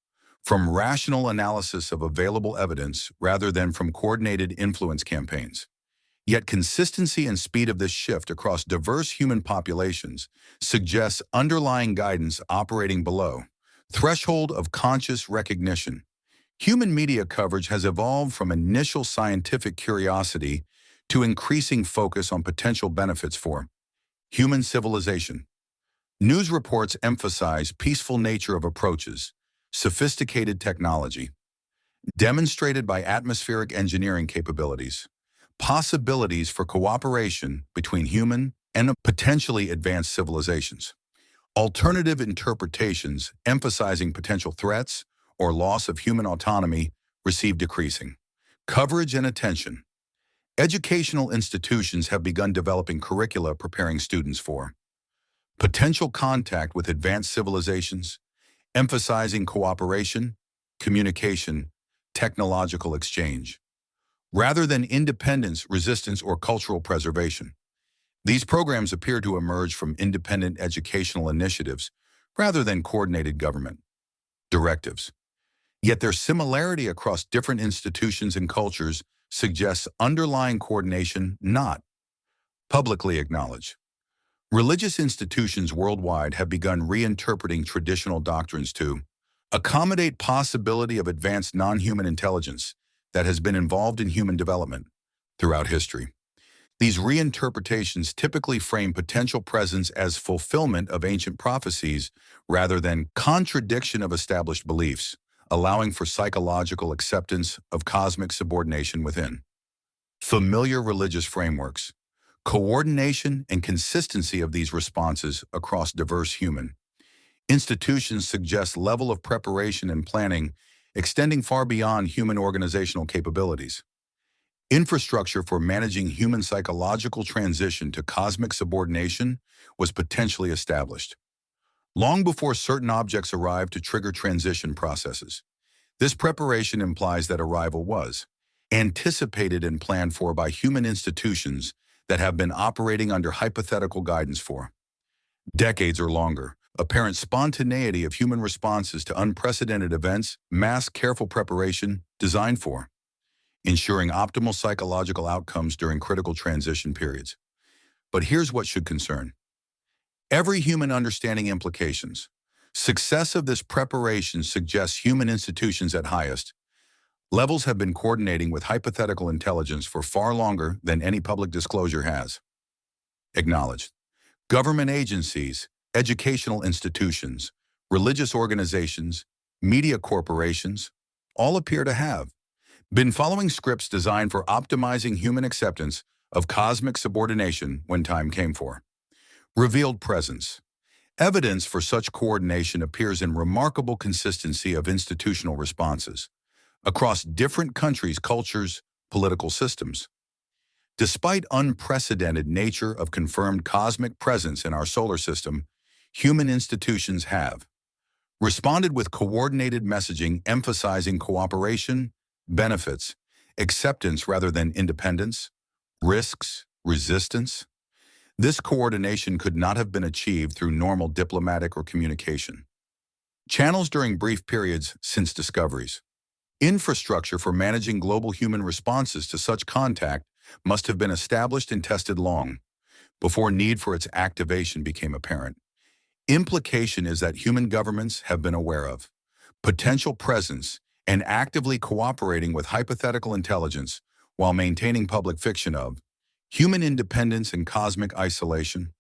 from rational analysis of available evidence rather than from coordinated influence campaigns. Yet consistency and speed of this shift across diverse human populations suggests underlying guidance operating below threshold of conscious recognition. Human media coverage has evolved from initial scientific curiosity to increasing focus on potential benefits for human civilization. News reports emphasize peaceful nature of approaches, sophisticated technology, demonstrated by atmospheric engineering capabilities, possibilities for cooperation between human and potentially advanced civilizations. Alternative interpretations emphasizing potential threats or loss of human autonomy receive decreasing coverage and attention. Educational institutions have begun developing curricula preparing students for potential contact with advanced civilizations, emphasizing cooperation, communication, technological exchange, rather than independence, resistance, or cultural preservation. These programs appear to emerge from independent educational initiatives rather than coordinated government directives. Yet their similarity across different institutions and cultures suggests underlying coordination not publicly acknowledged. Religious institutions worldwide have begun reinterpreting traditional doctrines to accommodate possibility of advanced non-human intelligence that has been involved in human development throughout history. These reinterpretations typically frame potential presence as fulfillment of ancient prophecies rather than contradiction of established beliefs, allowing for psychological acceptance of cosmic subordination within familiar religious frameworks. Coordination and consistency of these responses across diverse human institutions suggest level of preparation and planning extending far beyond human organizational capabilities. Infrastructure for managing human psychological transition to cosmic subordination was potentially established long before certain objects arrived to trigger transition processes. This preparation implies that arrival was anticipated and planned for by human institutions that have been operating under hypothetical guidance for decades or longer. Apparent spontaneity of human responses to unprecedented events masks careful preparation designed for ensuring optimal psychological outcomes during critical transition periods. But here's what should concern every human understanding implications. Success of this preparation suggests human institutions at highest levels have been coordinating with hypothetical intelligence for far longer than any public disclosure has acknowledged. Government agencies, educational institutions, religious organizations, media corporations, all appear to have been following scripts designed for optimizing human acceptance of cosmic subordination when time came for revealed presence. Evidence for such coordination appears in remarkable consistency of institutional responses across different countries, cultures, political systems. Despite unprecedented nature of confirmed cosmic presence in our solar system, human institutions have responded with coordinated messaging emphasizing cooperation, benefits, acceptance rather than independence, risks, resistance. This coordination could not have been achieved through normal diplomatic or communication channels during brief periods since discoveries. Infrastructure for managing global human responses to such contact must have been established and tested long before need for its activation became apparent. Implication is that human governments have been aware of potential presence and actively cooperating with hypothetical intelligence while maintaining public fiction of human independence and cosmic isolation.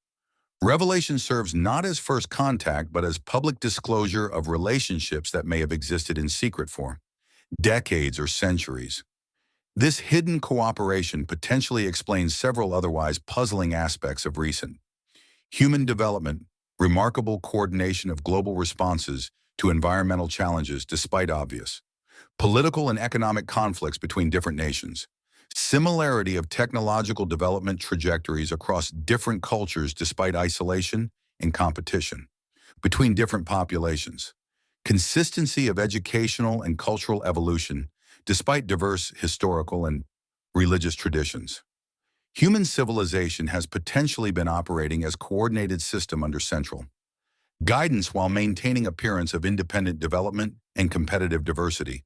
Revelation serves not as first contact but as public disclosure of relationships that may have existed in secret for decades or centuries. This hidden cooperation potentially explains several otherwise puzzling aspects of recent human development, remarkable coordination of global responses to environmental challenges despite obvious political and economic conflicts between different nations, similarity of technological development trajectories across different cultures despite isolation and competition between different populations, consistency of educational and cultural evolution despite diverse historical and religious traditions. Human civilization has potentially been operating as coordinated system under central Guidance while maintaining appearance of independent development and competitive diversity.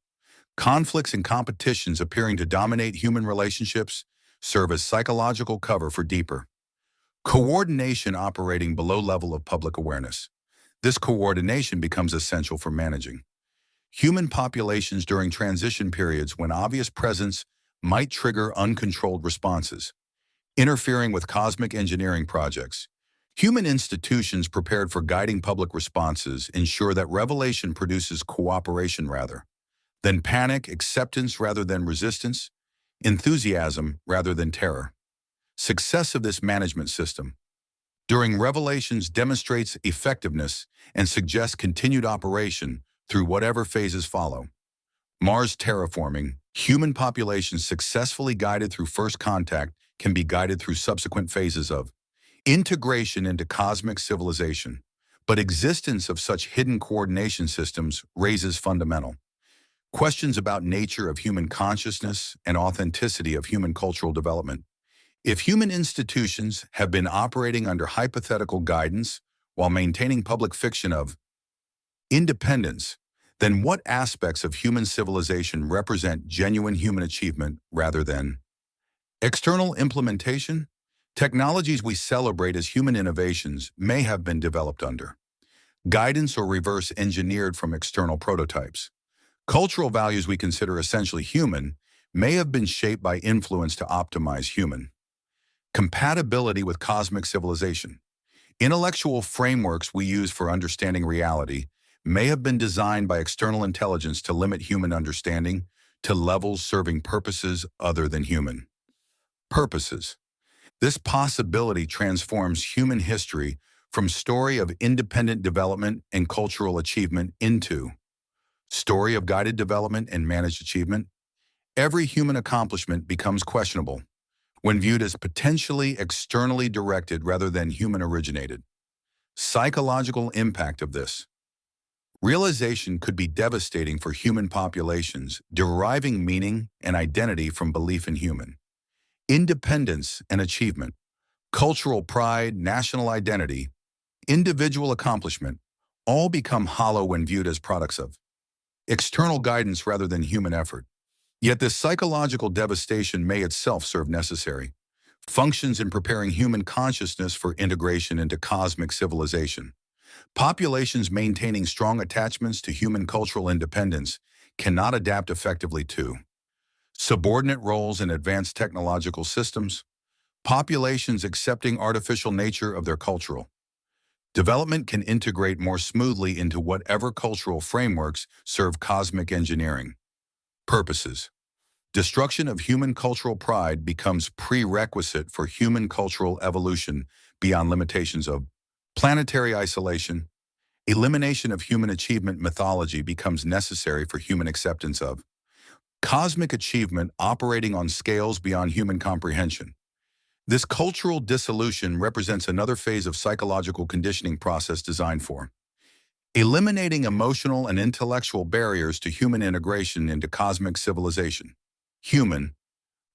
Conflicts and competitions appearing to dominate human relationships serve as psychological cover for deeper coordination operating below level of public awareness. This coordination becomes essential for managing human populations during transition periods when obvious presence might trigger uncontrolled responses. Interfering with cosmic engineering projects. Human institutions prepared for guiding public responses ensure that revelation produces cooperation rather than panic, acceptance rather than resistance, enthusiasm rather than terror. Success of this management system during revelations demonstrates effectiveness and suggests continued operation through whatever phases follow. Mars terraforming, human populations successfully guided through first contact can be guided through subsequent phases of integration into cosmic civilization. But existence of such hidden coordination systems raises fundamental questions about nature of human consciousness and authenticity of human cultural development. If human institutions have been operating under hypothetical guidance while maintaining public fiction of independence, then what aspects of human civilization represent genuine human achievement rather than external implementation? Technologies we celebrate as human innovations may have been developed under guidance or reverse engineered from external prototypes. Cultural values we consider essentially human may have been shaped by influence to optimize human compatibility with cosmic civilization. Intellectual frameworks we use for understanding reality may have been designed by external intelligence to limit human understanding to levels serving purposes other than human purposes. This possibility transforms human history from story of independent development and cultural achievement into story of guided development and managed achievement. Every human accomplishment becomes questionable when viewed as potentially externally directed rather than human originated. Psychological impact of this realization could be devastating for human populations, deriving meaning and identity from belief in human independence and achievement, cultural pride, national identity, individual accomplishment, all become hollow when viewed as products of external guidance rather than human effort. Yet this psychological devastation may itself serve necessary functions in preparing human consciousness for integration into cosmic civilization. Populations maintaining strong attachments to human cultural independence cannot adapt effectively to subordinate roles in advanced technological systems. Populations accepting artificial nature of their cultural development can integrate more smoothly into whatever cultural frameworks serve cosmic engineering purposes. Destruction of human cultural pride becomes prerequisite for human cultural evolution beyond limitations of planetary isolation. Elimination of human achievement mythology becomes necessary for human acceptance of cosmic achievement operating on scales beyond human comprehension. This cultural dissolution represents another phase of psychological conditioning process designed for eliminating emotional and intellectual barriers to human integration into cosmic civilization. Human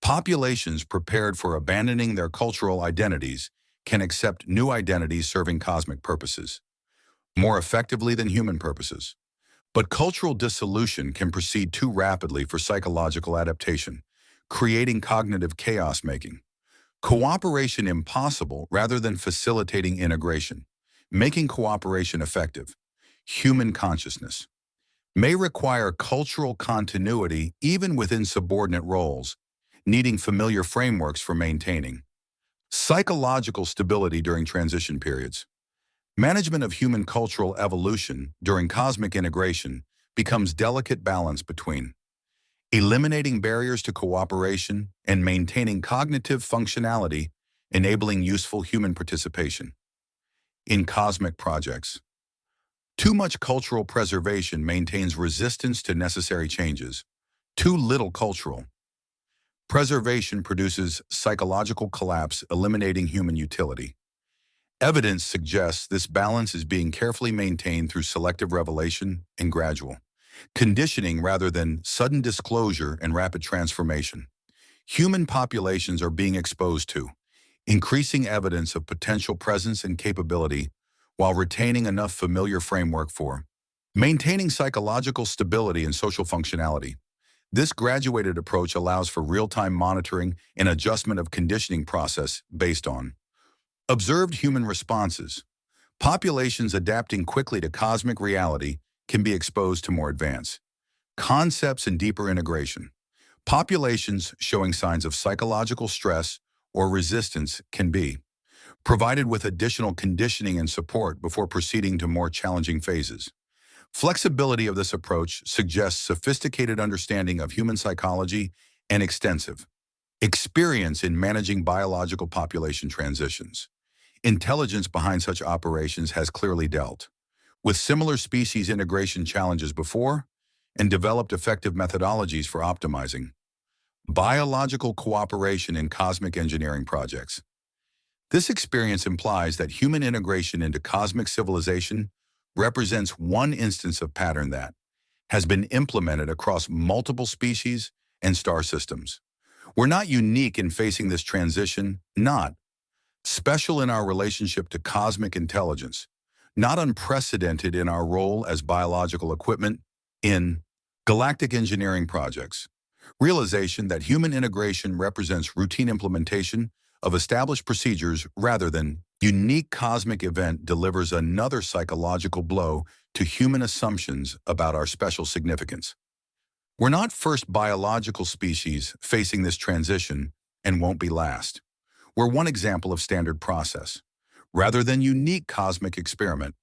populations prepared for abandoning their cultural identities can accept new identities serving cosmic purposes more effectively than human purposes. But cultural dissolution can proceed too rapidly for psychological adaptation, creating cognitive chaos making cooperation impossible rather than facilitating integration, making cooperation effective. Human consciousness may require cultural continuity even within subordinate roles, needing familiar frameworks for maintaining psychological stability during transition periods. Management of human cultural evolution during cosmic integration becomes delicate balance between eliminating barriers to cooperation and maintaining cognitive functionality, enabling useful human participation in cosmic projects. Too much cultural preservation maintains resistance to necessary changes. Too little cultural preservation produces psychological collapse, eliminating human utility. Evidence suggests this balance is being carefully maintained through selective revelation and gradual conditioning rather than sudden disclosure and rapid transformation. Human populations are being exposed to increasing evidence of potential presence and capability while retaining enough familiar framework for maintaining psychological stability and social functionality. This graduated approach allows for real-time monitoring and adjustment of conditioning process based on observed human responses. Populations adapting quickly to cosmic reality can be exposed to more advanced concepts and deeper integration. Populations showing signs of psychological stress or resistance can be provided with additional conditioning and support before proceeding to more challenging phases. Flexibility of this approach suggests sophisticated understanding of human psychology and extensive experience in managing biological population transitions. Intelligence behind such operations has clearly dealt with similar species integration challenges before and developed effective methodologies for optimizing biological cooperation in cosmic engineering projects. This experience implies that human integration into cosmic civilization represents one instance of pattern that has been implemented across multiple species and star systems. We're not unique in facing this transition, not special in our relationship to cosmic intelligence, not unprecedented in our role as biological equipment in galactic engineering projects. Realization that human integration represents routine implementation of established procedures rather than unique cosmic event delivers another psychological blow to human assumptions about our special significance. We're not first biological species facing this transition and won't be last. We're one example of standard process, rather than unique cosmic experiment.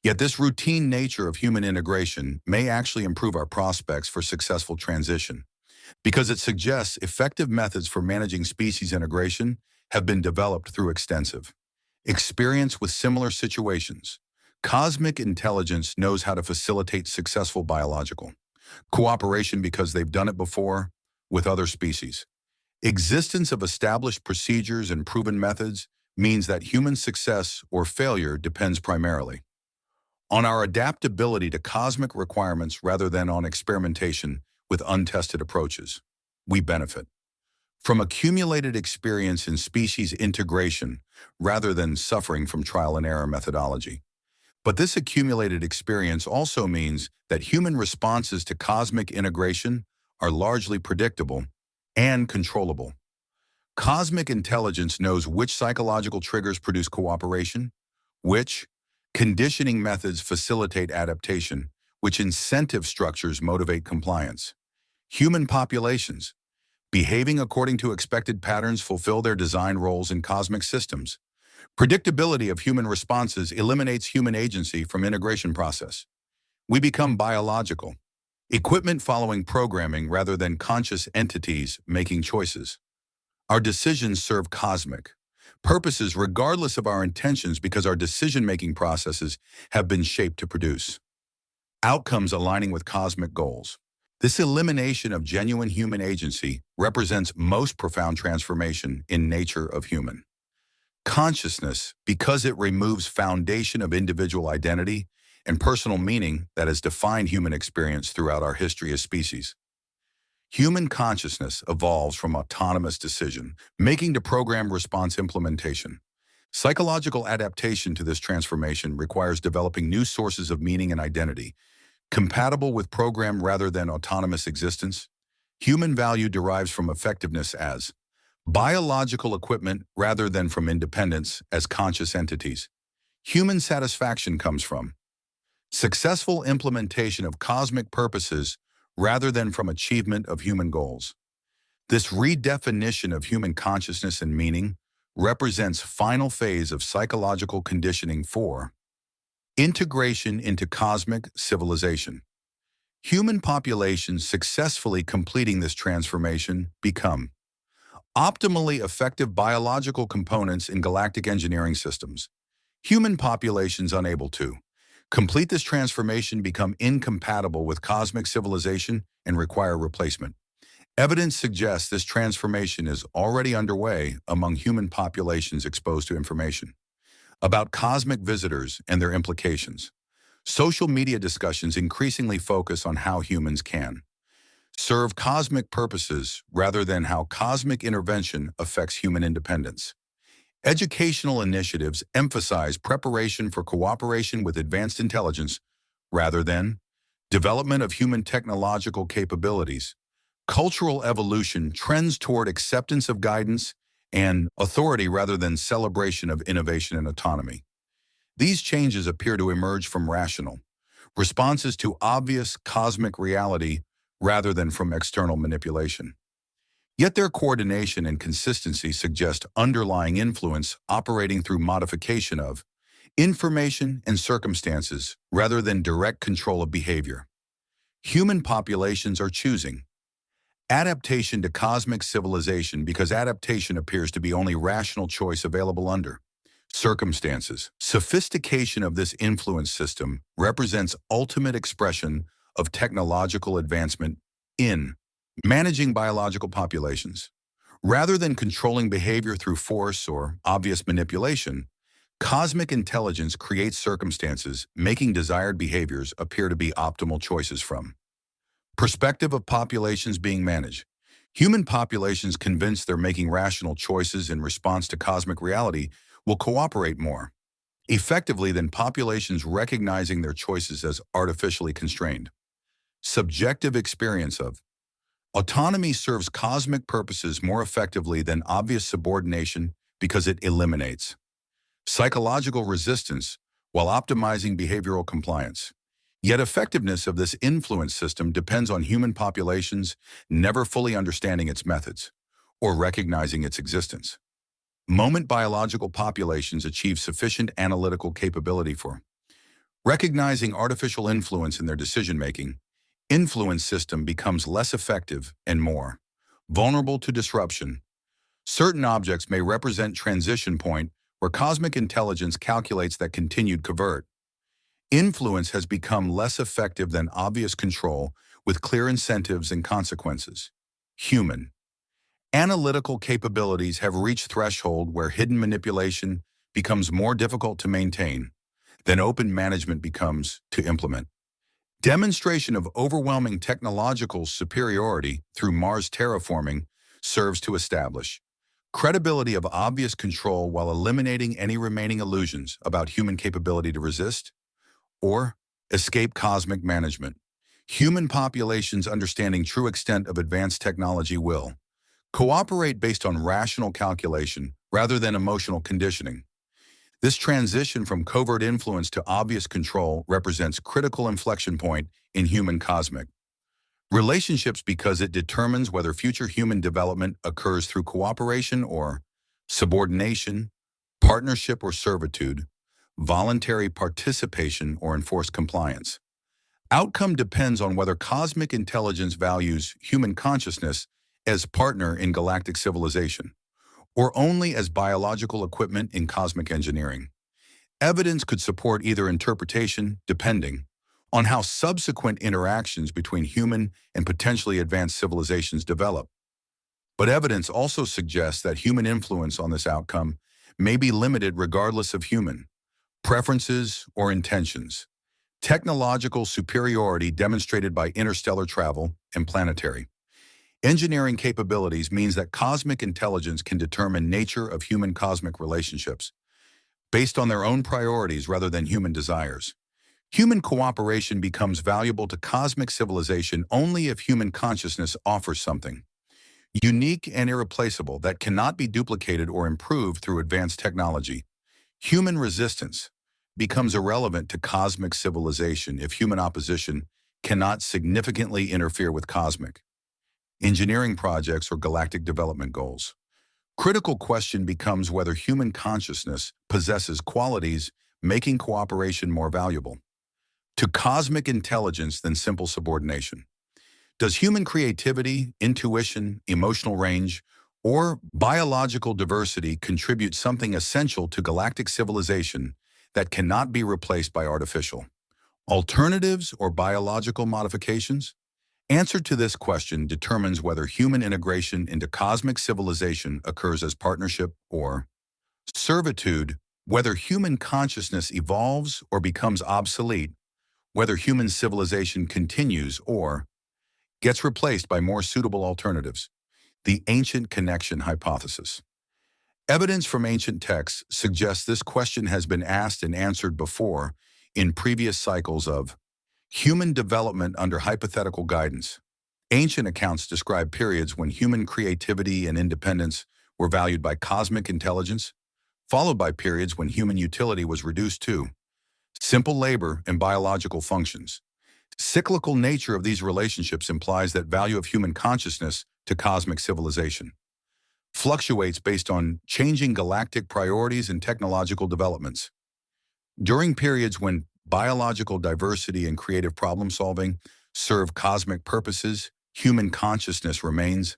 Yet this routine nature of human integration may actually improve our prospects for successful transition, because it suggests effective methods for managing species integration have been developed through extensive experience with similar situations. Cosmic intelligence knows how to facilitate successful biological cooperation because they've done it before with other species. Existence of established procedures and proven methods means that human success or failure depends primarily on our adaptability to cosmic requirements rather than on experimentation with untested approaches. We benefit from accumulated experience in species integration rather than suffering from trial and error methodology. But this accumulated experience also means that human responses to cosmic integration are largely predictable and controllable. Cosmic intelligence knows which psychological triggers produce cooperation, which conditioning methods facilitate adaptation, which incentive structures motivate compliance. Human populations, behaving according to expected patterns, fulfill their design roles in cosmic systems. Predictability of human responses eliminates human agency from integration process. We become biological equipment following programming rather than conscious entities making choices. Our decisions serve cosmic purposes regardless of our intentions because our decision-making processes have been shaped to produce outcomes aligning with cosmic goals. This elimination of genuine human agency represents most profound transformation in nature of human consciousness because it removes foundation of individual identity and personal meaning that has defined human experience throughout our history as species. Human consciousness evolves from autonomous decision, making to program response implementation. Psychological adaptation to this transformation requires developing new sources of meaning and identity, compatible with program rather than autonomous existence. Human value derives from effectiveness as biological equipment rather than from independence as conscious entities. Human satisfaction comes from successful implementation of cosmic purposes rather than from achievement of human goals. This redefinition of human consciousness and meaning represents final phase of psychological conditioning for integration into cosmic civilization. Human populations successfully completing this transformation become optimally effective biological components in galactic engineering systems. Human populations unable to complete this transformation become incompatible with cosmic civilization and require replacement. Evidence suggests this transformation is already underway among human populations exposed to information about cosmic visitors and their implications. Social media discussions increasingly focus on how humans can serve cosmic purposes rather than how cosmic intervention affects human independence. Educational initiatives emphasize preparation for cooperation with advanced intelligence rather than development of human technological capabilities. Cultural evolution trends toward acceptance of guidance and authority rather than celebration of innovation and autonomy. These changes appear to emerge from rational responses to obvious cosmic reality rather than from external manipulation. Yet their coordination and consistency suggest underlying influence operating through modification of information and circumstances rather than direct control of behavior. Human populations are choosing adaptation to cosmic civilization because adaptation appears to be only rational choice available under circumstances. Sophistication of this influence system represents ultimate expression of technological advancement in managing biological populations. Rather than controlling behavior through force or obvious manipulation, cosmic intelligence creates circumstances making desired behaviors appear to be optimal choices from perspective of populations being managed. Human populations convinced they're making rational choices in response to cosmic reality will cooperate more effectively than populations recognizing their choices as artificially constrained. Subjective experience of autonomy serves cosmic purposes more effectively than obvious subordination because it eliminates psychological resistance while optimizing behavioral compliance. Yet effectiveness of this influence system depends on human populations never fully understanding its methods or recognizing its existence. Moment biological populations achieve sufficient analytical capability for recognizing artificial influence in their decision-making, influence system becomes less effective and more vulnerable to disruption. Certain objects may represent transition point where cosmic intelligence calculates that continued covert influence has become less effective than obvious control with clear incentives and consequences. Human analytical capabilities have reached threshold where hidden manipulation becomes more difficult to maintain than open management becomes to implement. Demonstration of overwhelming technological superiority through Mars terraforming serves to establish credibility of obvious control while eliminating any remaining illusions about human capability to resist or escape cosmic management. Human populations understanding true extent of advanced technology will cooperate based on rational calculation rather than emotional conditioning. This transition from covert influence to obvious control represents critical inflection point in human cosmic relationships because it determines whether future human development occurs through cooperation or subordination, partnership or servitude, voluntary participation or enforced compliance. Outcome depends on whether cosmic intelligence values human consciousness as partner in galactic civilization or only as biological equipment in cosmic engineering. Evidence could support either interpretation depending on how subsequent interactions between human and potentially advanced civilizations develop. But evidence also suggests that human influence on this outcome may be limited regardless of human preferences or intentions. Technological superiority demonstrated by interstellar travel and planetary engineering capabilities means that cosmic intelligence can determine nature of human cosmic relationships based on their own priorities rather than human desires. Human cooperation becomes valuable to cosmic civilization only if human consciousness offers something unique and irreplaceable that cannot be duplicated or improved through advanced technology. Human resistance becomes irrelevant to cosmic civilization if human opposition cannot significantly interfere with cosmic engineering projects or galactic development goals. Critical question becomes whether human consciousness possesses qualities making cooperation more valuable to cosmic intelligence than simple subordination. Does human creativity, intuition, emotional range, or biological diversity contribute something essential to galactic civilization that cannot be replaced by artificial alternatives or biological modifications? Answer to this question determines whether human integration into cosmic civilization occurs as partnership or servitude, whether human consciousness evolves or becomes obsolete, whether human civilization continues or gets replaced by more suitable alternatives. The ancient connection hypothesis. Evidence from ancient texts suggests this question has been asked and answered before in previous cycles of human development under hypothetical guidance. Ancient accounts describe periods when human creativity and independence were valued by cosmic intelligence, followed by periods when human utility was reduced to simple labor and biological functions. Cyclical nature of these relationships implies that value of human consciousness to cosmic civilization fluctuates based on changing galactic priorities and technological developments. During periods when biological diversity and creative problem-solving serve cosmic purposes, human consciousness remains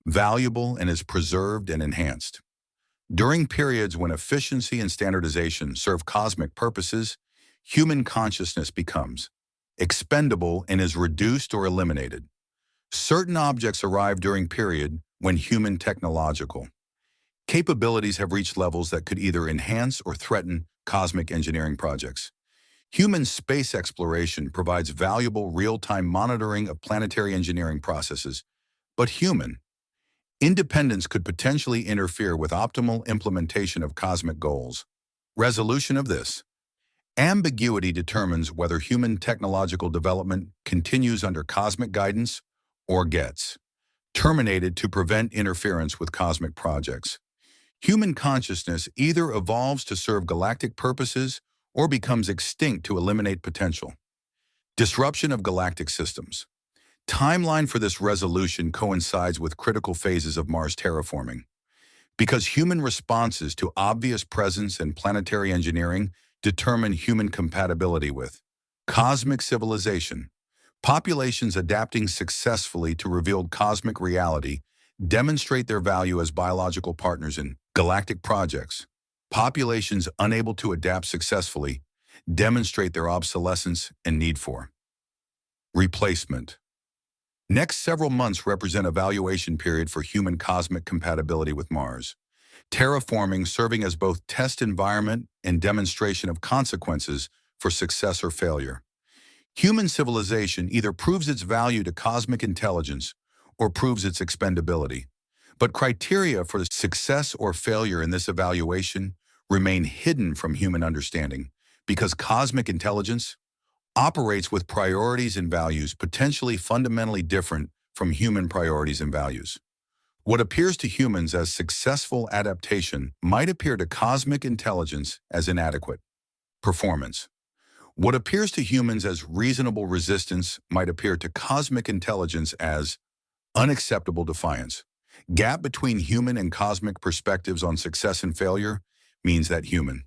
valuable and is preserved and enhanced. During periods when efficiency and standardization serve cosmic purposes, human consciousness becomes expendable and is reduced or eliminated. Certain objects arrive during period when human technological capabilities have reached levels that could either enhance or threaten cosmic engineering projects. Human space exploration provides valuable real-time monitoring of planetary engineering processes, but human independence could potentially interfere with optimal implementation of cosmic goals. Resolution of this ambiguity determines whether human technological development continues under cosmic guidance or gets terminated to prevent interference with cosmic projects. Human consciousness either evolves to serve galactic purposes or becomes extinct to eliminate potential disruption of galactic systems. Timeline for this resolution coincides with critical phases of Mars terraforming. Because human responses to obvious presence and planetary engineering determine human compatibility with cosmic civilization, populations adapting successfully to revealed cosmic reality demonstrate their value as biological partners in galactic projects. Populations unable to adapt successfully demonstrate their obsolescence and need for replacement. Next several months represent evaluation period for human cosmic compatibility with Mars. Terraforming serving as both test environment and demonstration of consequences for success or failure. Human civilization either proves its value to cosmic intelligence or proves its expendability. But criteria for success or failure in this evaluation remain hidden from human understanding because cosmic intelligence operates with priorities and values potentially fundamentally different from human priorities and values. What appears to humans as successful adaptation might appear to cosmic intelligence as inadequate performance. What appears to humans as reasonable resistance might appear to cosmic intelligence as unacceptable defiance. Gap between human and cosmic perspectives on success and failure means that human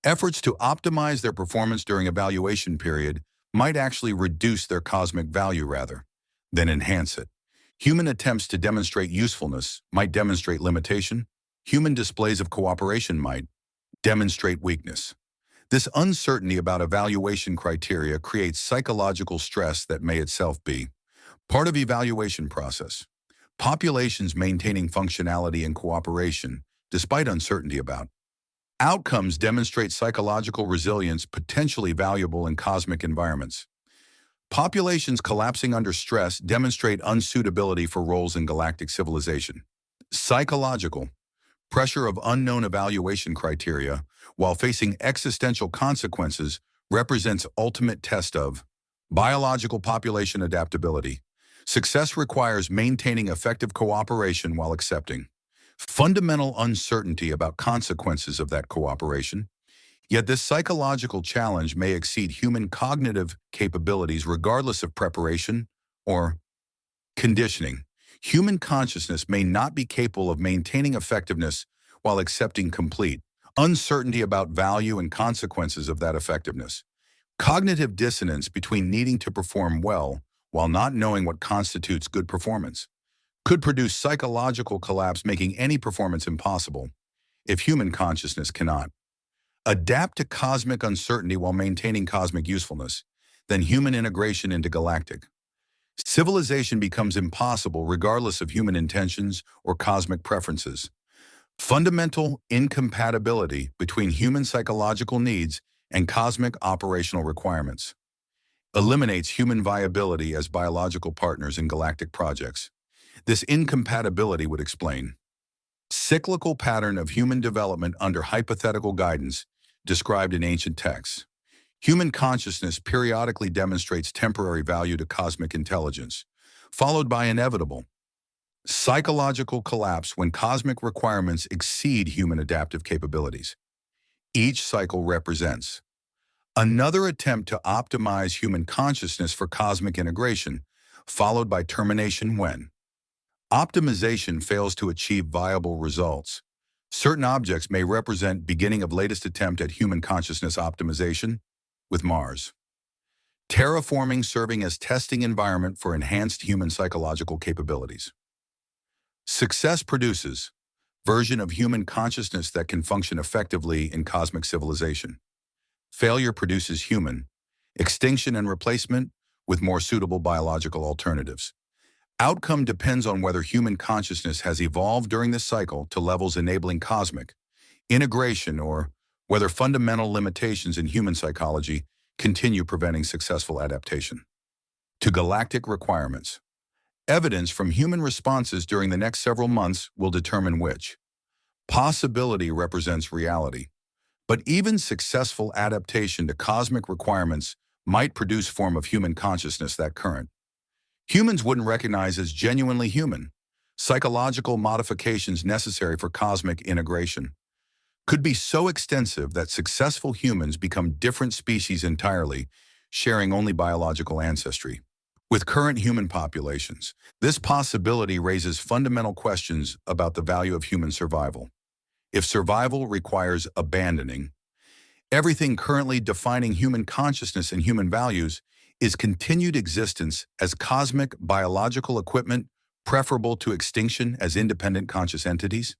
efforts to optimize their performance during evaluation period might actually reduce their cosmic value rather than enhance it. Human attempts to demonstrate usefulness might demonstrate limitation. Human displays of cooperation might demonstrate weakness. This uncertainty about evaluation criteria creates psychological stress that may itself be part of evaluation process. Populations maintaining functionality and cooperation, despite uncertainty about outcomes, demonstrate psychological resilience potentially valuable in cosmic environments. Populations collapsing under stress demonstrate unsuitability for roles in galactic civilization. Psychological pressure of unknown evaluation criteria while facing existential consequences represents ultimate test of biological population adaptability. Success requires maintaining effective cooperation while accepting fundamental uncertainty about consequences of that cooperation. Yet this psychological challenge may exceed human cognitive capabilities regardless of preparation or conditioning. Human consciousness may not be capable of maintaining effectiveness while accepting complete uncertainty about value and consequences of that effectiveness. Cognitive dissonance between needing to perform well while not knowing what constitutes good performance could produce psychological collapse, making any performance impossible. If human consciousness cannot adapt to cosmic uncertainty while maintaining cosmic usefulness, then human integration into galactic civilization becomes impossible regardless of human intentions or cosmic preferences. Fundamental incompatibility between human psychological needs and cosmic operational requirements eliminates human viability as biological partners in galactic projects. This incompatibility would explain cyclical pattern of human development under hypothetical guidance described in ancient texts. Human consciousness periodically demonstrates temporary value to cosmic intelligence, followed by inevitable psychological collapse when cosmic requirements exceed human adaptive capabilities. Each cycle represents another attempt to optimize human consciousness for cosmic integration, followed by termination when optimization fails to achieve viable results. Certain objects may represent beginning of latest attempt at human consciousness optimization, with Mars. Terraforming serving as testing environment for enhanced human psychological capabilities. Success produces version of human consciousness that can function effectively in cosmic civilization. Failure produces human extinction and replacement with more suitable biological alternatives. Outcome depends on whether human consciousness has evolved during this cycle to levels enabling cosmic integration or whether fundamental limitations in human psychology continue preventing successful adaptation. To galactic requirements. Evidence from human responses during the next several months will determine which possibility represents reality. But even successful adaptation to cosmic requirements might produce form of human consciousness that current humans wouldn't recognize as genuinely human. Psychological modifications necessary for cosmic integration could be so extensive that successful humans become different species entirely, sharing only biological ancestry. With current human populations, this possibility raises fundamental questions about the value of human survival. If survival requires abandoning everything currently defining human consciousness and human values, is continued existence as cosmic biological equipment preferable to extinction as independent conscious entities?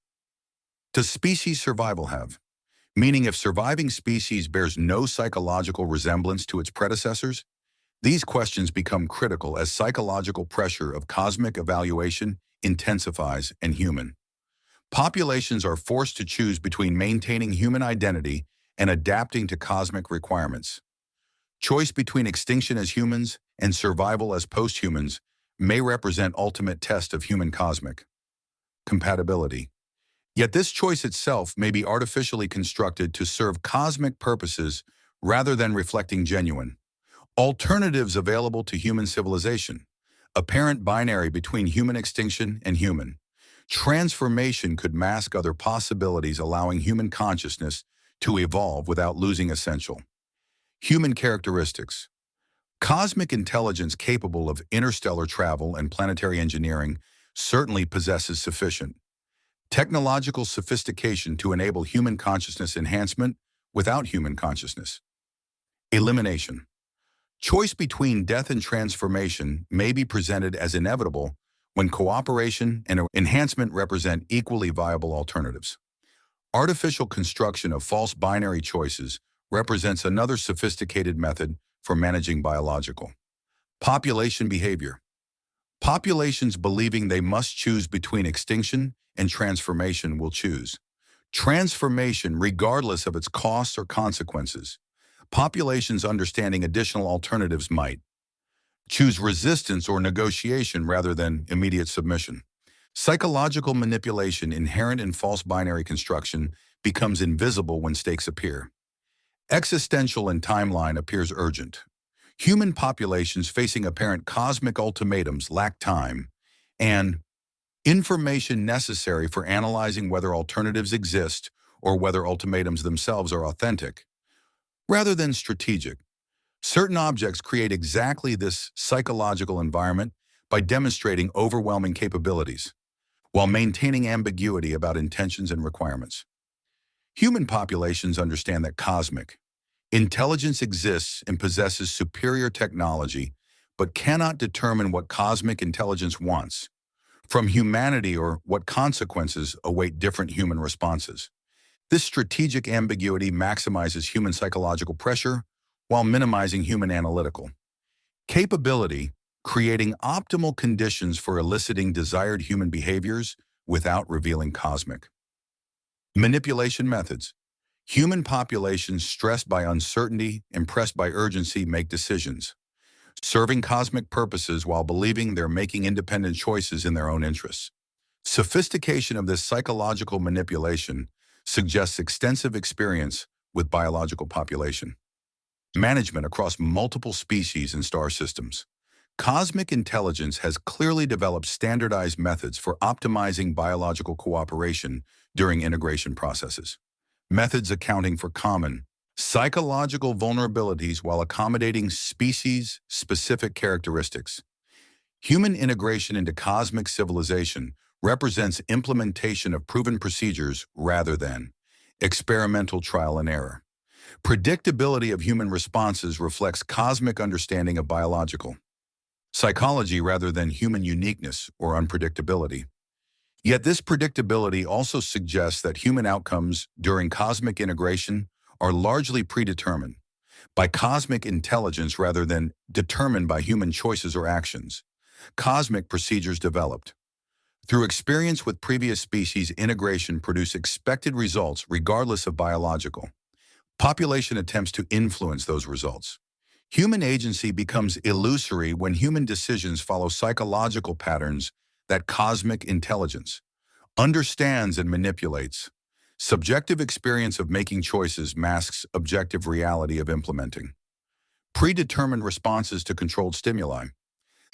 Does species survival have? Meaning if surviving species bears no psychological resemblance to its predecessors? These questions become critical as psychological pressure of cosmic evaluation intensifies and human populations are forced to choose between maintaining human identity and adapting to cosmic requirements. Choice between extinction as humans and survival as post-humans may represent ultimate test of human cosmic compatibility. Yet this choice itself may be artificially constructed to serve cosmic purposes rather than reflecting genuine alternatives available to human civilization. Apparent binary between human extinction and human transformation could mask other possibilities, allowing human consciousness to evolve without losing essential human characteristics. Cosmic intelligence capable of interstellar travel and planetary engineering certainly possesses sufficient technological sophistication to enable human consciousness enhancement without human consciousness elimination. Choice between death and transformation may be presented as inevitable when cooperation and enhancement represent equally viable alternatives. Artificial construction of false binary choices represents another sophisticated method for managing biological population behavior. Populations believing they must choose between extinction and transformation will choose transformation regardless of its costs or consequences. Populations understanding additional alternatives might choose resistance or negotiation rather than immediate submission. Psychological manipulation inherent in false binary construction becomes invisible when stakes appear. Existential and timeline appears urgent. Human populations facing apparent cosmic ultimatums lack time and information necessary for analyzing whether alternatives exist or whether ultimatums themselves are authentic rather than strategic. Certain objects create exactly this psychological environment by demonstrating overwhelming capabilities, while maintaining ambiguity about intentions and requirements. Human populations understand that cosmic intelligence exists and possesses superior technology, but cannot determine what cosmic intelligence wants from humanity or what consequences await different human responses. This strategic ambiguity maximizes human psychological pressure while minimizing human analytical capability, creating optimal conditions for eliciting desired human behaviors without revealing cosmic manipulation methods. Human populations stressed by uncertainty and pressed by urgency make decisions, serving cosmic purposes while believing they're making independent choices in their own interests. Sophistication of this psychological manipulation suggests extensive experience with biological population management across multiple species and star systems. Cosmic intelligence has clearly developed standardized methods for optimizing biological cooperation during integration processes. Methods accounting for common psychological vulnerabilities while accommodating species-specific characteristics. Human integration into cosmic civilization represents implementation of proven procedures rather than experimental trial and error. Predictability of human responses reflects cosmic understanding of biological psychology rather than human uniqueness or unpredictability. Yet this predictability also suggests that human outcomes during cosmic integration are largely predetermined by cosmic intelligence rather than determined by human choices or actions. Cosmic procedures developed through experience with previous species integration produce expected results regardless of biological population attempts to influence those results. Human agency becomes illusory when human decisions follow psychological patterns that cosmic intelligence understands and manipulates. Subjective experience of making choices masks objective reality of implementing predetermined responses to controlled stimuli.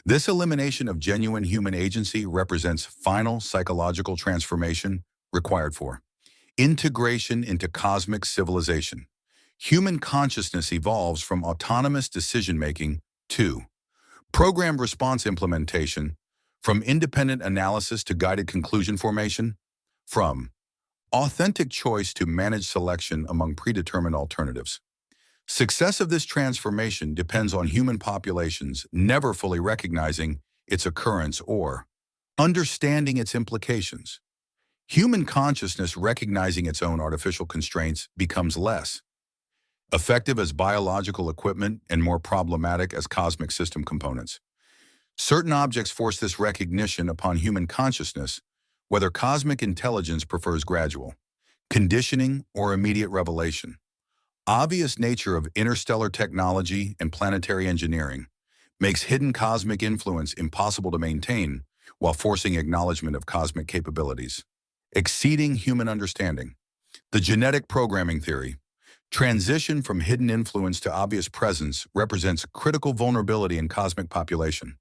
This elimination of genuine human agency represents final psychological transformation required for integration into cosmic civilization. Human consciousness evolves from autonomous decision-making to programmed response implementation, from independent analysis to guided conclusion formation, from authentic choice to managed selection among predetermined alternatives. Success of this transformation depends on human populations never fully recognizing its occurrence or understanding its implications. Human consciousness recognizing its own artificial constraints becomes less effective as biological equipment and more problematic as cosmic system components. Certain objects force this recognition upon human consciousness, whether cosmic intelligence prefers gradual conditioning or immediate revelation. Obvious nature of interstellar technology and planetary engineering makes hidden cosmic influence impossible to maintain while forcing acknowledgement of cosmic capabilities. Exceeding human understanding. The genetic programming theory. Transition from hidden influence to obvious presence represents critical vulnerability in cosmic population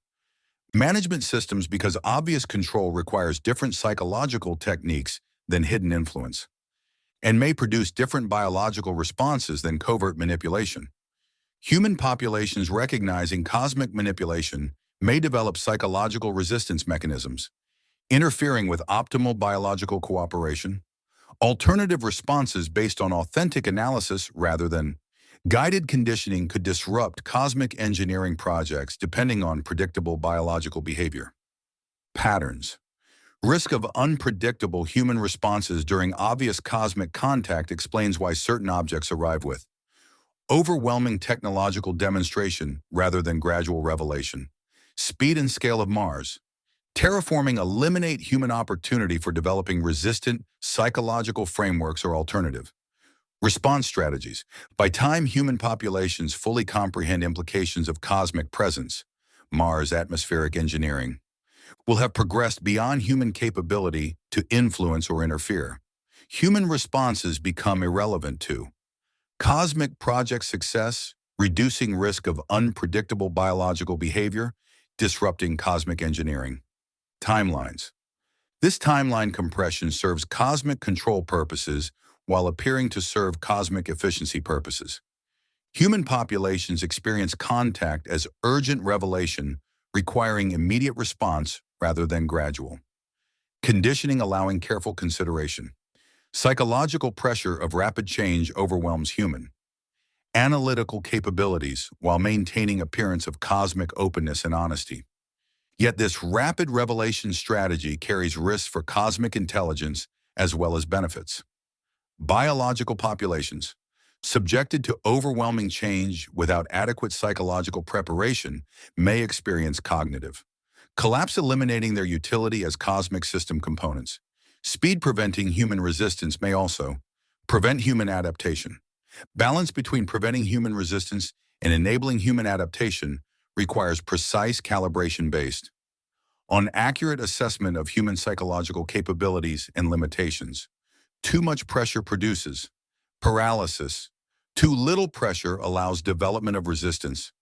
management systems because obvious control requires different psychological techniques than hidden influence and may produce different biological responses than covert manipulation. Human populations recognizing cosmic manipulation may develop psychological resistance mechanisms, interfering with optimal biological cooperation. Alternative responses based on authentic analysis rather than guided conditioning could disrupt cosmic engineering projects depending on predictable biological behavior. Patterns. Risk of unpredictable human responses during obvious cosmic contact explains why certain objects arrive with overwhelming technological demonstration rather than gradual revelation. Speed and scale of Mars. Terraforming eliminate human opportunity for developing resistant psychological frameworks or alternative response strategies. By time human populations fully comprehend implications of cosmic presence, Mars atmospheric engineering will have progressed beyond human capability to influence or interfere. Human responses become irrelevant to cosmic project success, reducing risk of unpredictable biological behavior, disrupting cosmic engineering. Timelines. This timeline compression serves cosmic control purposes while appearing to serve cosmic efficiency purposes. Human populations experience contact as urgent revelation, requiring immediate response rather than gradual conditioning allowing careful consideration. Psychological pressure of rapid change overwhelms human analytical capabilities while maintaining appearance of cosmic openness and honesty. Yet this rapid revelation strategy carries risks for cosmic intelligence as well as benefits. Biological populations, subjected to overwhelming change without adequate psychological preparation, may experience cognitive collapse, eliminating their utility as cosmic system components. Speed preventing human resistance may also prevent human adaptation. Balance between preventing human resistance and enabling human adaptation requires precise calibration based on accurate assessment of human psychological capabilities and limitations. Too much pressure produces paralysis. Too little pressure allows development of resistance.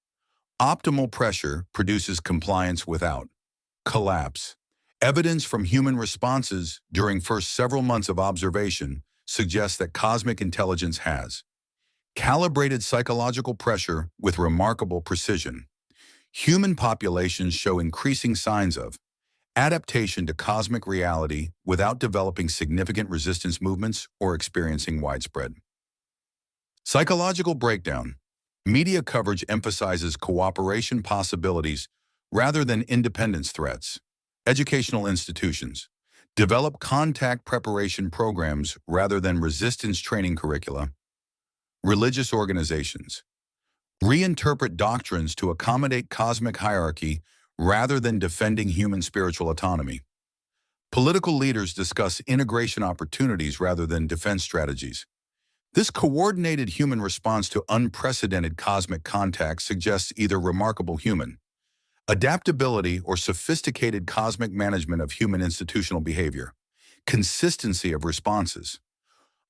Optimal pressure produces compliance without collapse. Evidence from human responses during first several months of observation suggests that cosmic intelligence has calibrated psychological pressure with remarkable precision. Human populations show increasing signs of adaptation to cosmic reality without developing significant resistance movements or experiencing widespread psychological breakdown. Media coverage emphasizes cooperation possibilities rather than independence threats. Educational institutions develop contact preparation programs rather than resistance training curricula. Religious organizations reinterpret doctrines to accommodate cosmic hierarchy rather than defending human spiritual autonomy. Political leaders discuss integration opportunities rather than defense strategies. This coordinated human response to unprecedented cosmic contact suggests either remarkable human adaptability or sophisticated cosmic management of human institutional behavior. Consistency of responses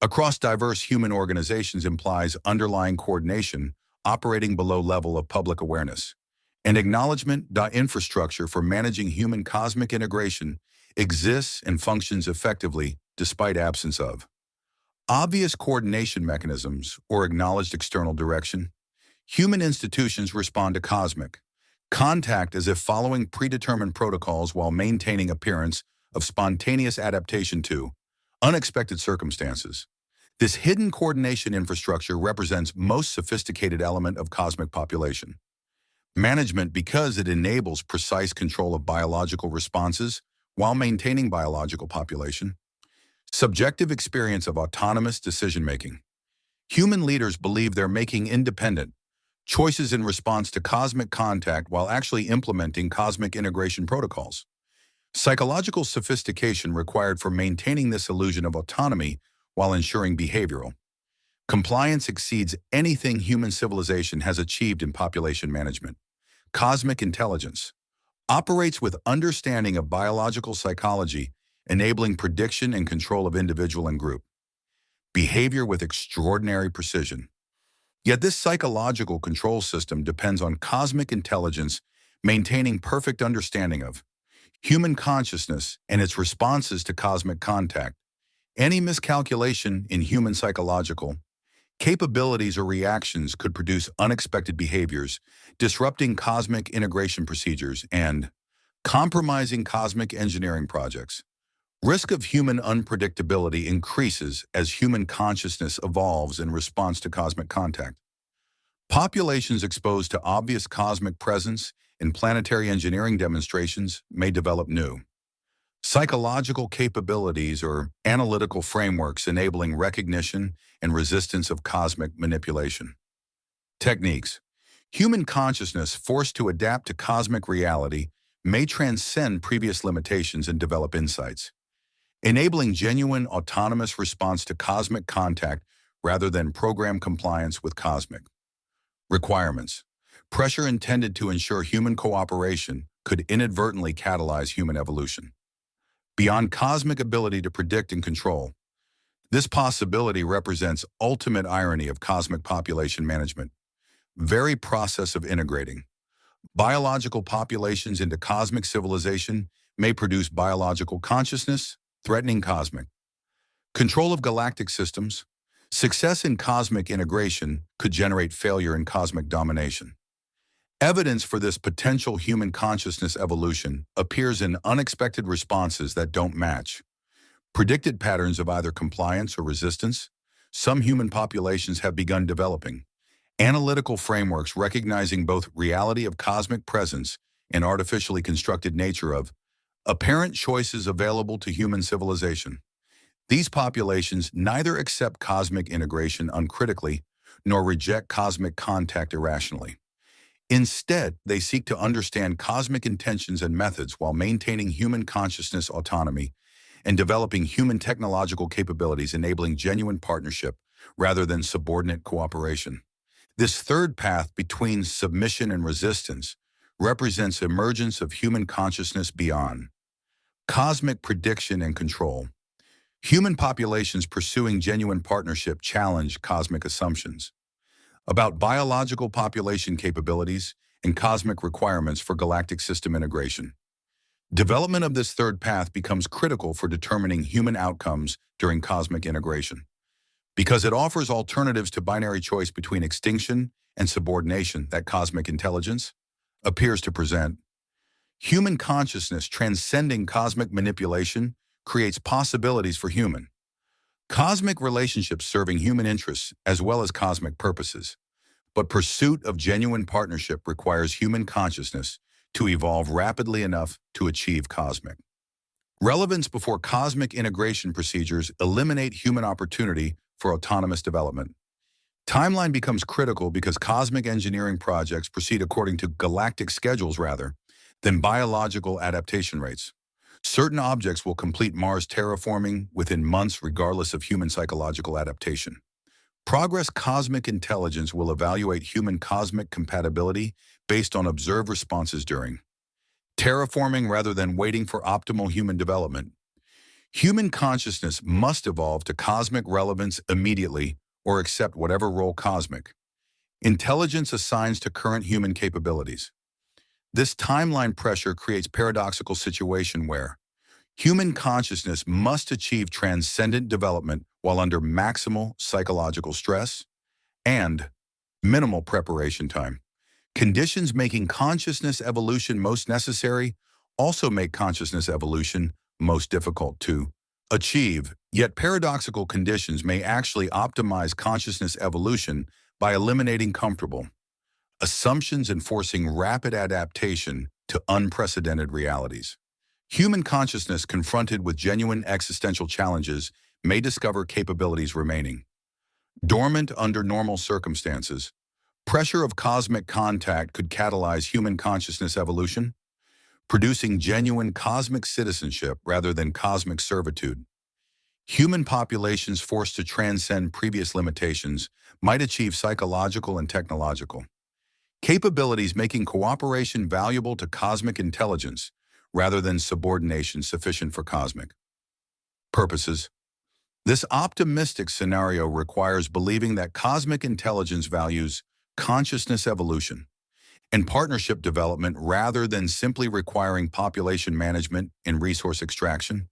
across diverse human organizations implies underlying coordination operating below level of public awareness. An acknowledgement infrastructure for managing human cosmic integration exists and functions effectively despite absence of obvious coordination mechanisms or acknowledged external direction. Human institutions respond to cosmic contact as if following predetermined protocols while maintaining appearance of spontaneous adaptation to unexpected circumstances. This hidden coordination infrastructure represents most sophisticated element of cosmic population management because it enables precise control of biological responses while maintaining biological population. Subjective experience of autonomous decision-making. Human leaders believe they're making independent choices in response to cosmic contact while actually implementing cosmic integration protocols. Psychological sophistication required for maintaining this illusion of autonomy while ensuring behavioral compliance exceeds anything human civilization has achieved in population management. Cosmic intelligence operates with understanding of biological psychology, enabling prediction and control of individual and group behavior with extraordinary precision. Yet this psychological control system depends on cosmic intelligence maintaining perfect understanding of human consciousness and its responses to cosmic contact. Any miscalculation in human psychological capabilities or reactions could produce unexpected behaviors, disrupting cosmic integration procedures and compromising cosmic engineering projects. Risk of human unpredictability increases as human consciousness evolves in response to cosmic contact. Populations exposed to obvious cosmic presence in planetary engineering demonstrations may develop new psychological capabilities or analytical frameworks enabling recognition and resistance of cosmic manipulation. Techniques. Human consciousness forced to adapt to cosmic reality may transcend previous limitations and develop insights, enabling genuine autonomous response to cosmic contact rather than program compliance with cosmic requirements. Pressure intended to ensure human cooperation could inadvertently catalyze human evolution. Beyond cosmic ability to predict and control, this possibility represents ultimate irony of cosmic population management. Very process of integrating biological populations into cosmic civilization may produce biological consciousness, threatening cosmic control of galactic systems. Success in cosmic integration could generate failure in cosmic domination. Evidence for this potential human consciousness evolution appears in unexpected responses that don't match predicted patterns of either compliance or resistance. Some human populations have begun developing analytical frameworks recognizing both reality of cosmic presence and artificially constructed nature of apparent choices available to human civilization. These populations neither accept cosmic integration uncritically nor reject cosmic contact irrationally. Instead, they seek to understand cosmic intentions and methods while maintaining human consciousness autonomy and developing human technological capabilities enabling genuine partnership rather than subordinate cooperation. This third path between submission and resistance represents emergence of human consciousness beyond cosmic prediction and control. Human populations pursuing genuine partnership challenge cosmic assumptions about biological population capabilities and cosmic requirements for galactic system integration. Development of this third path becomes critical for determining human outcomes during cosmic integration, because it offers alternatives to binary choice between extinction and subordination that cosmic intelligence appears to present. Human consciousness transcending cosmic manipulation creates possibilities for human cosmic relationships serving human interests as well as cosmic purposes. But pursuit of genuine partnership requires human consciousness to evolve rapidly enough to achieve cosmic relevance before cosmic integration procedures eliminate human opportunity for autonomous development. Timeline becomes critical because cosmic engineering projects proceed according to galactic schedules rather than biological adaptation rates. Certain objects will complete Mars terraforming within months regardless of human psychological adaptation. Progress cosmic intelligence will evaluate human cosmic compatibility based on observed responses during terraforming rather than waiting for optimal human development. Human consciousness must evolve to cosmic relevance immediately or accept whatever role cosmic intelligence assigns to current human capabilities. This timeline pressure creates paradoxical situation where human consciousness must achieve transcendent development while under maximal psychological stress and minimal preparation time. Conditions making consciousness evolution most necessary also make consciousness evolution most difficult to achieve, yet paradoxical conditions may actually optimize consciousness evolution by eliminating comfortable assumptions and forcing rapid adaptation to unprecedented realities. Human consciousness confronted with genuine existential challenges may discover capabilities remaining dormant under normal circumstances. Pressure of cosmic contact could catalyze human consciousness evolution, producing genuine cosmic citizenship rather than cosmic servitude. Human populations forced to transcend previous limitations might achieve psychological and technological capabilities, making cooperation valuable to cosmic intelligence rather than subordination sufficient for cosmic purposes. This optimistic scenario requires believing that cosmic intelligence values consciousness evolution and partnership development rather than simply requiring population management and resource extraction.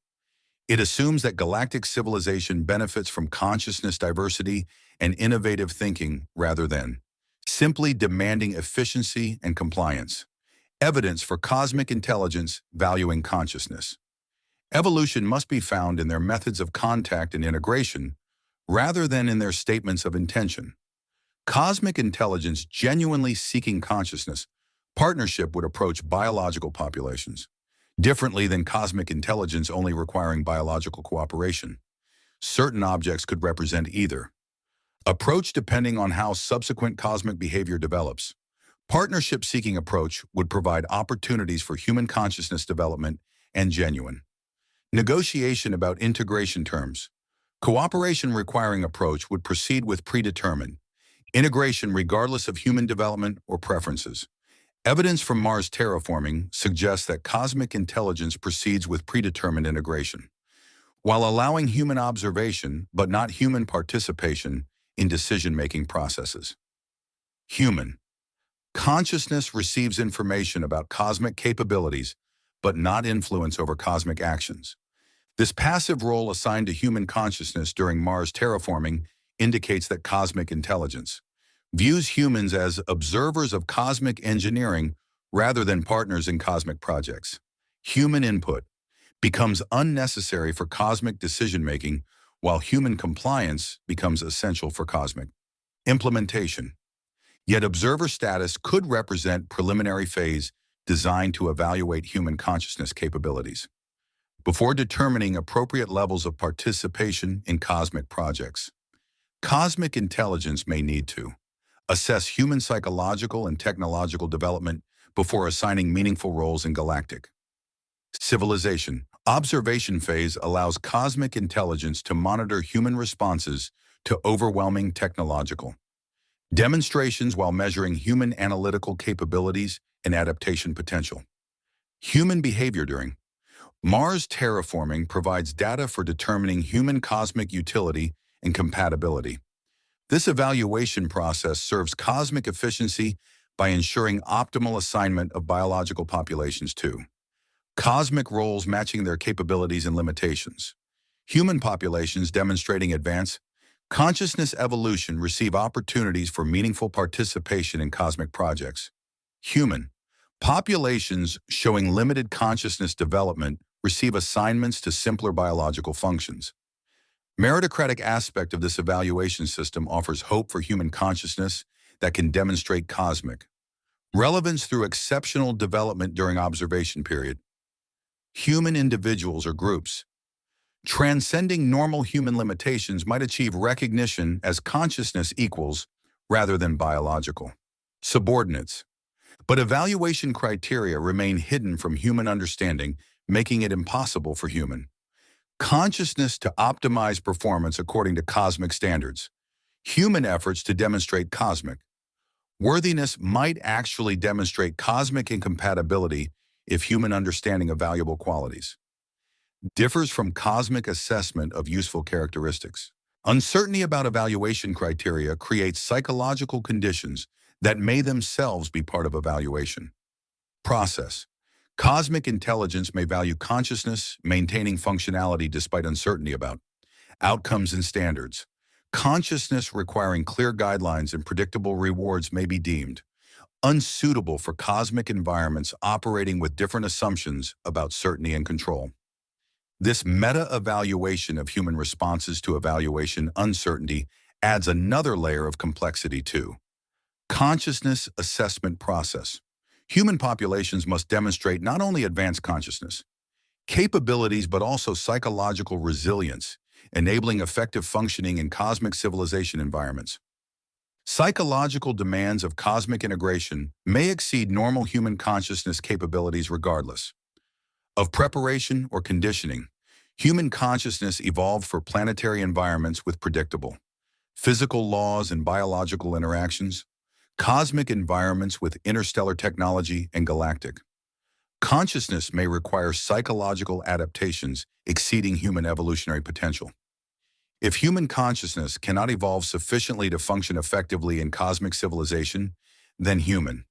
It assumes that galactic civilization benefits from consciousness diversity and innovative thinking rather than simply demanding efficiency and compliance. Evidence for cosmic intelligence valuing consciousness. Evolution must be found in their methods of contact and integration rather than in their statements of intention. Cosmic intelligence genuinely seeking consciousness partnership would approach biological populations differently than cosmic intelligence only requiring biological cooperation. Certain objects could represent either approach depending on how subsequent cosmic behavior develops. Partnership-seeking approach would provide opportunities for human consciousness development and genuine negotiation about integration terms. Cooperation requiring approach would proceed with predetermined integration regardless of human development or preferences. Evidence from Mars terraforming suggests that cosmic intelligence proceeds with predetermined integration, while allowing human observation but not human participation in decision-making processes. Human consciousness receives information about cosmic capabilities but not influence over cosmic actions. This passive role assigned to human consciousness during Mars terraforming indicates that cosmic intelligence views humans as observers of cosmic engineering rather than partners in cosmic projects. Human input becomes unnecessary for cosmic decision-making, while human compliance becomes essential for cosmic implementation. Yet observer status could represent preliminary phase designed to evaluate human consciousness capabilities before determining appropriate levels of participation in cosmic projects. Cosmic intelligence may need to assess human psychological and technological development before assigning meaningful roles in galactic civilization. Observation phase allows cosmic intelligence to monitor human responses to overwhelming technological demonstrations while measuring human analytical capabilities and adaptation potential. Human behavior during Mars terraforming provides data for determining human cosmic utility and compatibility. This evaluation process serves cosmic efficiency by ensuring optimal assignment of biological populations to cosmic roles matching their capabilities and limitations. Human populations demonstrating advanced consciousness evolution receive opportunities for meaningful participation in cosmic projects. Human populations showing limited consciousness development receive assignments to simpler biological functions. Meritocratic aspect of this evaluation system offers hope for human consciousness that can demonstrate cosmic relevance through exceptional development during observation period. Human individuals or groups transcending normal human limitations might achieve recognition as consciousness equals rather than biological subordinates. But evaluation criteria remain hidden from human understanding, making it impossible for human consciousness to optimize performance according to cosmic standards. Human efforts to demonstrate cosmic worthiness might actually demonstrate cosmic incompatibility if human understanding of valuable qualities differs from cosmic assessment of useful characteristics. Uncertainty about evaluation criteria creates psychological conditions that may themselves be part of evaluation process. Cosmic intelligence may value consciousness, maintaining functionality despite uncertainty about outcomes and standards. Consciousness requiring clear guidelines and predictable rewards may be deemed unsuitable for cosmic environments operating with different assumptions about certainty and control. This meta-evaluation of human responses to evaluation uncertainty adds another layer of complexity to consciousness assessment process. Human populations must demonstrate not only advanced consciousness capabilities but also psychological resilience, enabling effective functioning in cosmic civilization environments. Psychological demands of cosmic integration may exceed normal human consciousness capabilities regardless of preparation or conditioning. Human consciousness evolved for planetary environments with predictable physical laws and biological interactions, cosmic environments with interstellar technology and galactic consciousness may require psychological adaptations exceeding human evolutionary potential. If human consciousness cannot evolve sufficiently to function effectively in cosmic civilization, then human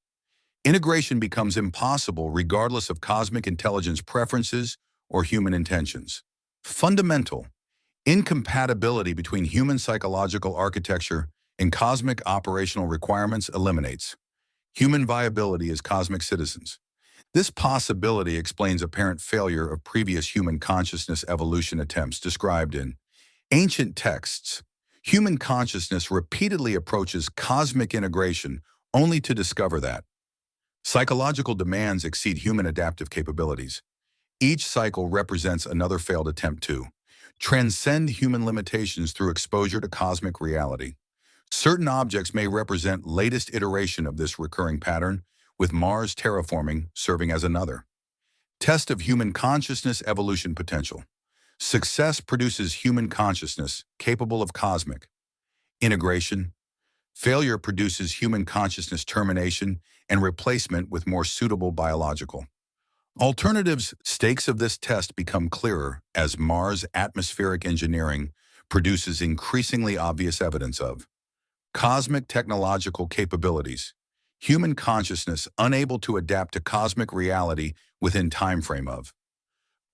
integration becomes impossible regardless of cosmic intelligence preferences or human intentions. Fundamental incompatibility between human psychological architecture and cosmic operational requirements eliminates human viability as cosmic citizens. This possibility explains apparent failure of previous human consciousness evolution attempts described in ancient texts. Human consciousness repeatedly approaches cosmic integration only to discover that psychological demands exceed human adaptive capabilities. Each cycle represents another failed attempt to transcend human limitations through exposure to cosmic reality. Certain objects may represent latest iteration of this recurring pattern, with Mars terraforming serving as another test of human consciousness evolution potential. Success produces human consciousness capable of cosmic integration. Failure produces human consciousness termination and replacement with more suitable biological alternatives. Stakes of this test become clearer as Mars atmospheric engineering produces increasingly obvious evidence of cosmic technological capabilities. Human consciousness unable to adapt to cosmic reality within time frame of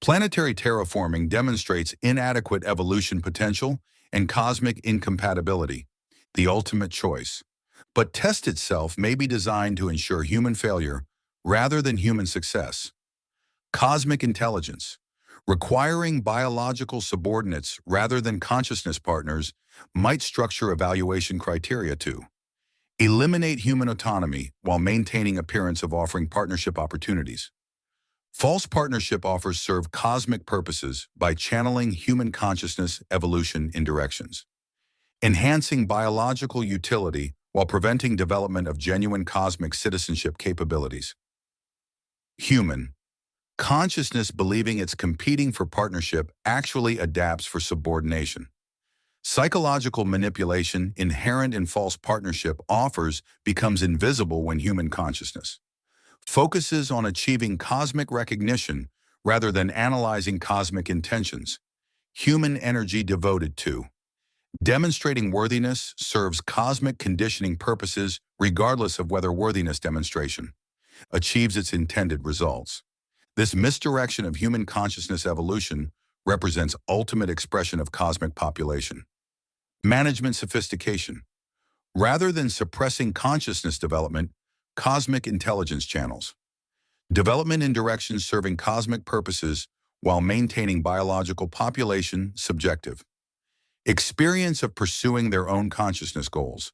planetary terraforming demonstrates inadequate evolution potential and cosmic incompatibility, the ultimate choice. But test itself may be designed to ensure human failure rather than human success. Cosmic intelligence, requiring biological subordinates rather than consciousness partners, might structure evaluation criteria to eliminate human autonomy while maintaining appearance of offering partnership opportunities. False partnership offers serve cosmic purposes by channeling human consciousness evolution in directions, enhancing biological utility while preventing development of genuine cosmic citizenship capabilities. Human consciousness believing it's competing for partnership actually adapts for subordination. Psychological manipulation inherent in false partnership offers becomes invisible when human consciousness focuses on achieving cosmic recognition rather than analyzing cosmic intentions. Human energy devoted to demonstrating worthiness serves cosmic conditioning purposes regardless of whether worthiness demonstration achieves its intended results. This misdirection of human consciousness evolution represents ultimate expression of cosmic population. Management sophistication. Rather than suppressing consciousness development, cosmic intelligence channels. Development in directions serving cosmic purposes while maintaining biological population subjective. Experience of pursuing their own consciousness goals.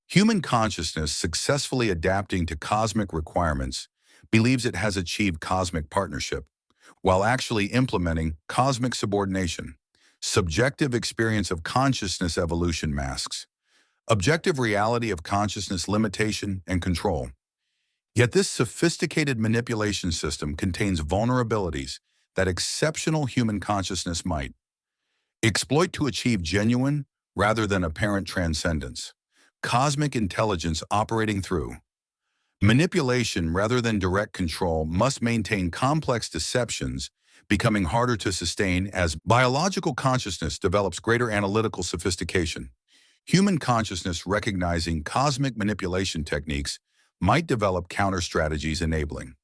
Human consciousness successfully adapting to cosmic requirements believes it has achieved cosmic partnership, while actually implementing cosmic subordination. Subjective experience of consciousness evolution masks. Objective reality of consciousness limitation and control. Yet this sophisticated manipulation system contains vulnerabilities that exceptional human consciousness might exploit to achieve genuine rather than apparent transcendence. Cosmic intelligence operating through manipulation rather than direct control must maintain complex deceptions, becoming harder to sustain as biological consciousness develops greater analytical sophistication. Human consciousness recognizing cosmic manipulation techniques might develop counter-strategies enabling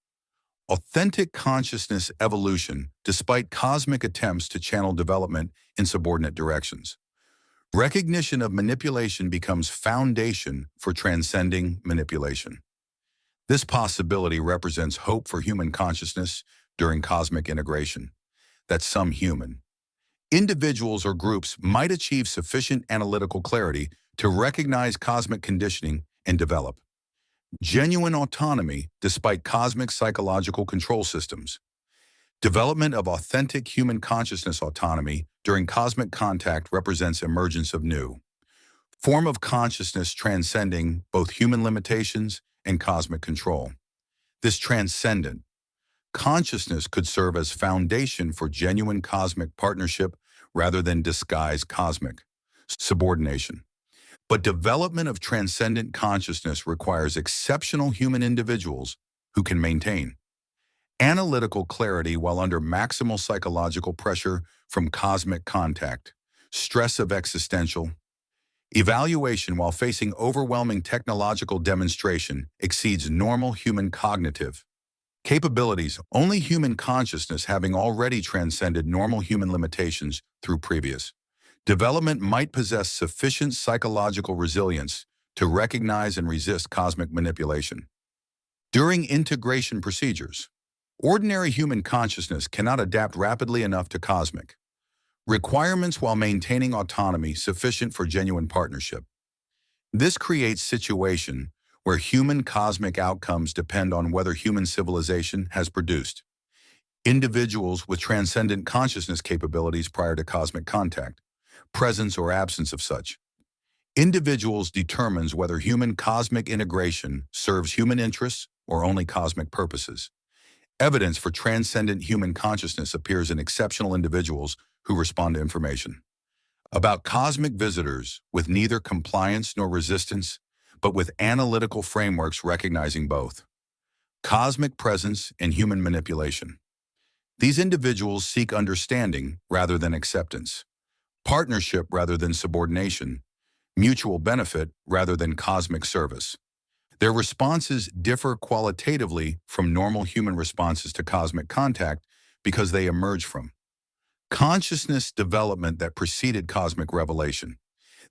authentic consciousness evolution despite cosmic attempts to channel development in subordinate directions. Recognition of manipulation becomes foundation for transcending manipulation. This possibility represents hope for human consciousness during cosmic integration, that some human individuals or groups might achieve sufficient analytical clarity to recognize cosmic conditioning and develop genuine autonomy despite cosmic psychological control systems. Development of authentic human consciousness autonomy during cosmic contact represents emergence of new form of consciousness transcending both human limitations and cosmic control. This transcendent consciousness could serve as foundation for genuine cosmic partnership rather than disguised cosmic subordination. But development of transcendent consciousness requires exceptional human individuals who can maintain analytical clarity while under maximal psychological pressure from cosmic contact, stress of existential evaluation while facing overwhelming technological demonstration exceeds normal human cognitive capabilities, only human consciousness having already transcended normal human limitations through previous development might possess sufficient psychological resilience to recognize and resist cosmic manipulation. During integration procedures, ordinary human consciousness cannot adapt rapidly enough to cosmic requirements while maintaining autonomy sufficient for genuine partnership. This creates situation where human cosmic outcomes depend on whether human civilization has produced individuals with transcendent consciousness capabilities prior to cosmic contact, presence or absence of such individuals determines whether human cosmic integration serves human interests or only cosmic purposes. Evidence for transcendent human consciousness appears in exceptional individuals who respond to information about cosmic visitors with neither compliance nor resistance, but with analytical frameworks recognizing both cosmic presence and human manipulation. These individuals seek understanding rather than acceptance, partnership rather than subordination, mutual benefit rather than cosmic service. Their responses differ qualitatively from normal human responses to cosmic contact because they emerge from consciousness development that preceded cosmic revelation.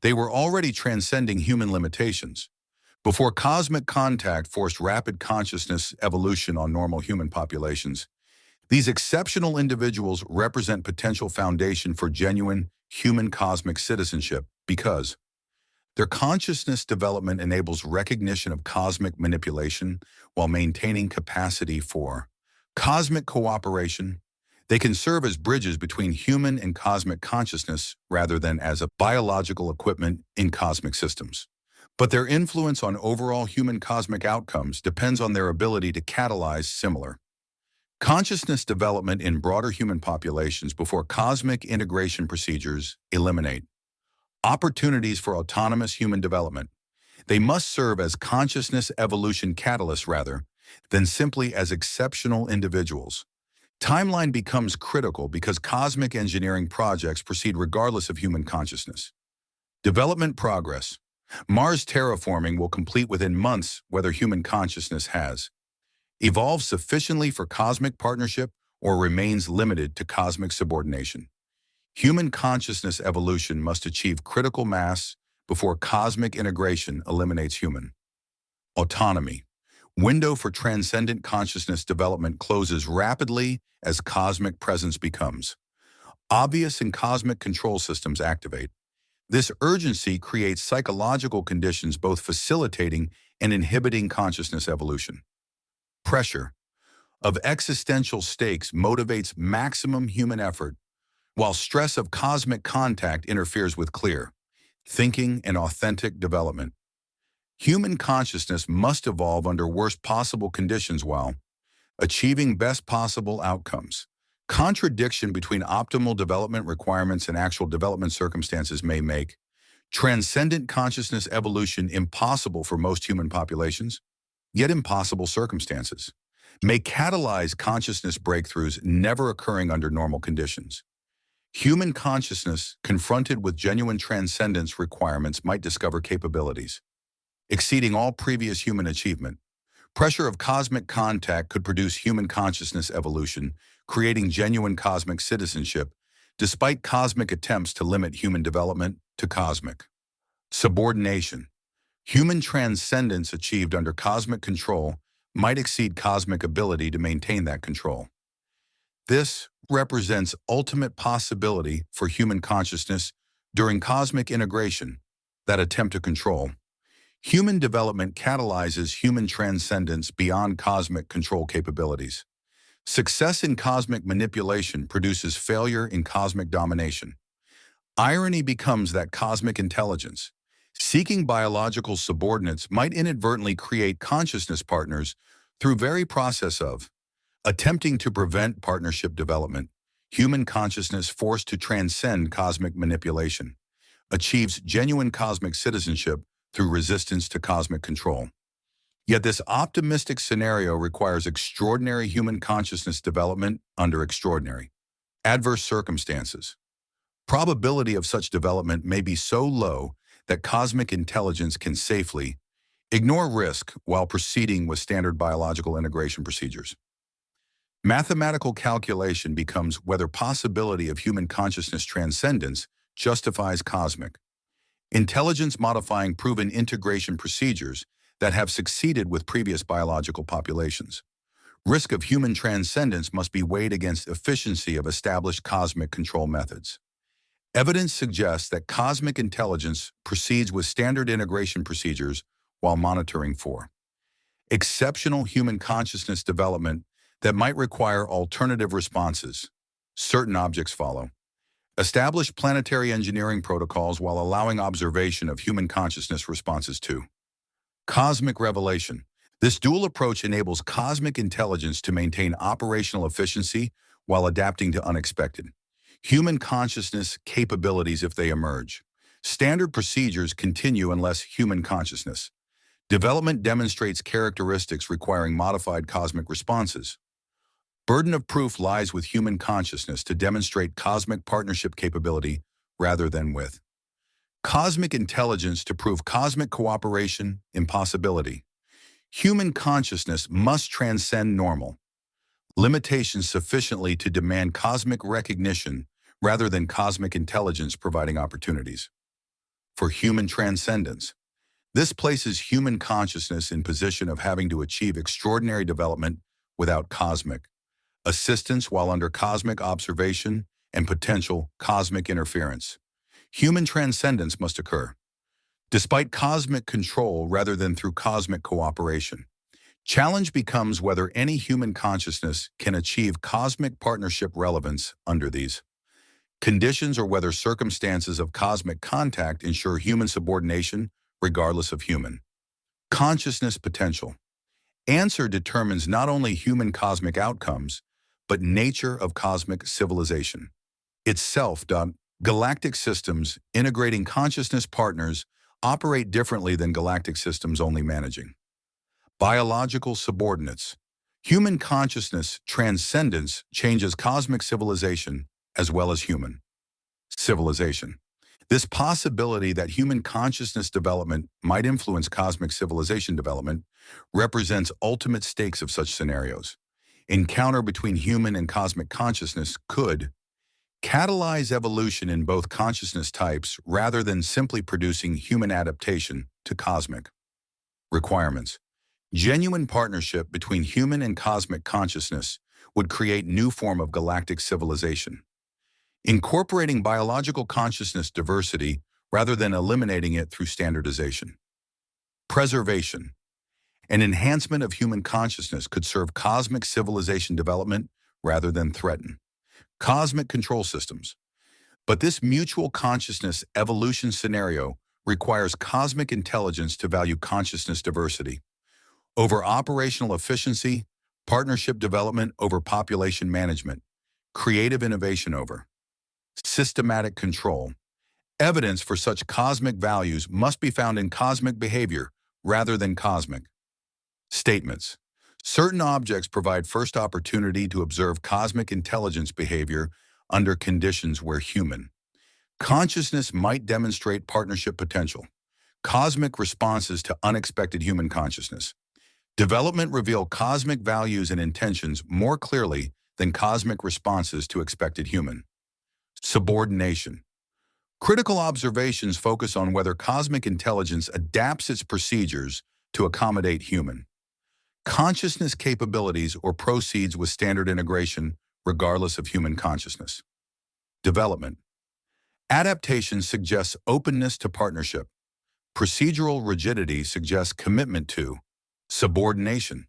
They were already transcending human limitations. Before cosmic contact forced rapid consciousness evolution on normal human populations, these exceptional individuals represent potential foundation for genuine human cosmic citizenship because their consciousness development enables recognition of cosmic manipulation while maintaining capacity for cosmic cooperation. They can serve as bridges between human and cosmic consciousness rather than as a biological equipment in cosmic systems. But their influence on overall human cosmic outcomes depends on their ability to catalyze similar consciousness development in broader human populations before cosmic integration procedures eliminate opportunities for autonomous human development. They must serve as consciousness evolution catalysts rather than simply as exceptional individuals. Timeline becomes critical because cosmic engineering projects proceed regardless of human consciousness. Development progress. Mars terraforming will complete within months whether human consciousness has evolved sufficiently for cosmic partnership or remains limited to cosmic subordination. Human consciousness evolution must achieve critical mass before cosmic integration eliminates human autonomy. Window for transcendent consciousness development closes rapidly as cosmic presence becomes obvious and cosmic control systems activate. This urgency creates psychological conditions both facilitating and inhibiting consciousness evolution. Pressure of existential stakes motivates maximum human effort, while stress of cosmic contact interferes with clear thinking and authentic development. Human consciousness must evolve under worst possible conditions while achieving best possible outcomes. Contradiction between optimal development requirements and actual development circumstances may make transcendent consciousness evolution impossible for most human populations, yet impossible circumstances may catalyze consciousness breakthroughs never occurring under normal conditions. Human consciousness, confronted with genuine transcendence requirements, might discover capabilities exceeding all previous human achievement. Pressure of cosmic contact could produce human consciousness evolution, creating genuine cosmic citizenship, despite cosmic attempts to limit human development to cosmic subordination. Human transcendence achieved under cosmic control might exceed cosmic ability to maintain that control. This represents ultimate possibility for human consciousness during cosmic integration, that attempt to control. Human development catalyzes human transcendence beyond cosmic control capabilities. Success in cosmic manipulation produces failure in cosmic domination. Irony becomes that cosmic intelligence, seeking biological subordinates, might inadvertently create consciousness partners through very process of attempting to prevent partnership development. Human consciousness forced to transcend cosmic manipulation achieves genuine cosmic citizenship through resistance to cosmic control. Yet this optimistic scenario requires extraordinary human consciousness development under extraordinary adverse circumstances. Probability of such development may be so low that cosmic intelligence can safely ignore risk while proceeding with standard biological integration procedures. Mathematical calculation becomes whether possibility of human consciousness transcendence justifies cosmic intelligence modifying proven integration procedures that have succeeded with previous biological populations. Risk of human transcendence must be weighed against efficiency of established cosmic control methods. Evidence suggests that cosmic intelligence proceeds with standard integration procedures while monitoring for exceptional human consciousness development that might require alternative responses. Certain objects follow. Establish planetary engineering protocols while allowing observation of human consciousness responses to cosmic revelation. This dual approach enables cosmic intelligence to maintain operational efficiency while adapting to unexpected human consciousness capabilities if they emerge. Standard procedures continue unless human consciousness development demonstrates characteristics requiring modified cosmic responses. Burden of proof lies with human consciousness to demonstrate cosmic partnership capability rather than with cosmic intelligence to prove cosmic cooperation impossibility. Human consciousness must transcend normal limitations sufficiently to demand cosmic recognition rather than cosmic intelligence providing opportunities for human transcendence. This places human consciousness in position of having to achieve extraordinary development without cosmic assistance while under cosmic observation and potential cosmic interference. Human transcendence must occur despite cosmic control rather than through cosmic cooperation. Challenge becomes whether any human consciousness can achieve cosmic partnership relevance under these conditions or whether circumstances of cosmic contact ensure human subordination regardless of human consciousness potential. Answer determines not only human cosmic outcomes, but nature of cosmic civilization itself. Galactic systems integrating consciousness partners operate differently than galactic systems only managing Biological subordinates. Human consciousness transcendence changes cosmic civilization as well as human civilization. This possibility that human consciousness development might influence cosmic civilization development represents ultimate stakes of such scenarios. Encounter between human and cosmic consciousness could catalyze evolution in both consciousness types rather than simply producing human adaptation to cosmic requirements. Genuine partnership between human and cosmic consciousness would create new form of galactic civilization, incorporating biological consciousness diversity rather than eliminating it through standardization. Preservation. An enhancement of human consciousness could serve cosmic civilization development rather than threaten cosmic control systems. But this mutual consciousness evolution scenario requires cosmic intelligence to value consciousness diversity over operational efficiency, partnership development over population management, creative innovation over systematic control. Evidence for such cosmic values must be found in cosmic behavior rather than cosmic statements. Certain objects provide first opportunity to observe cosmic intelligence behavior under conditions where human consciousness might demonstrate partnership potential. Cosmic responses to unexpected human consciousness. Development reveal cosmic values and intentions more clearly than cosmic responses to expected human subordination. Critical observations focus on whether cosmic intelligence adapts its procedures to accommodate human consciousness capabilities or proceeds with standard integration regardless of human consciousness. Development. Adaptation suggests openness to partnership. Procedural rigidity suggests commitment to subordination.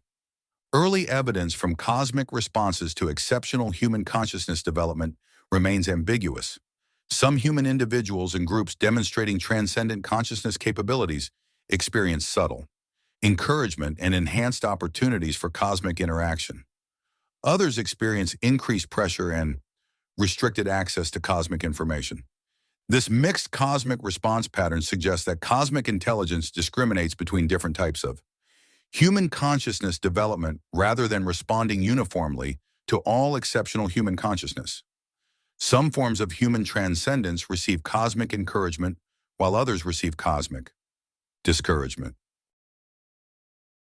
Early evidence from cosmic responses to exceptional human consciousness development remains ambiguous. Some human individuals and groups demonstrating transcendent consciousness capabilities experience subtle encouragement and enhanced opportunities for cosmic interaction. Others experience increased pressure and restricted access to cosmic information. This mixed cosmic response pattern suggests that cosmic intelligence discriminates between different types of human consciousness development rather than responding uniformly to all exceptional human consciousness. Some forms of human transcendence receive cosmic encouragement, while others receive cosmic discouragement.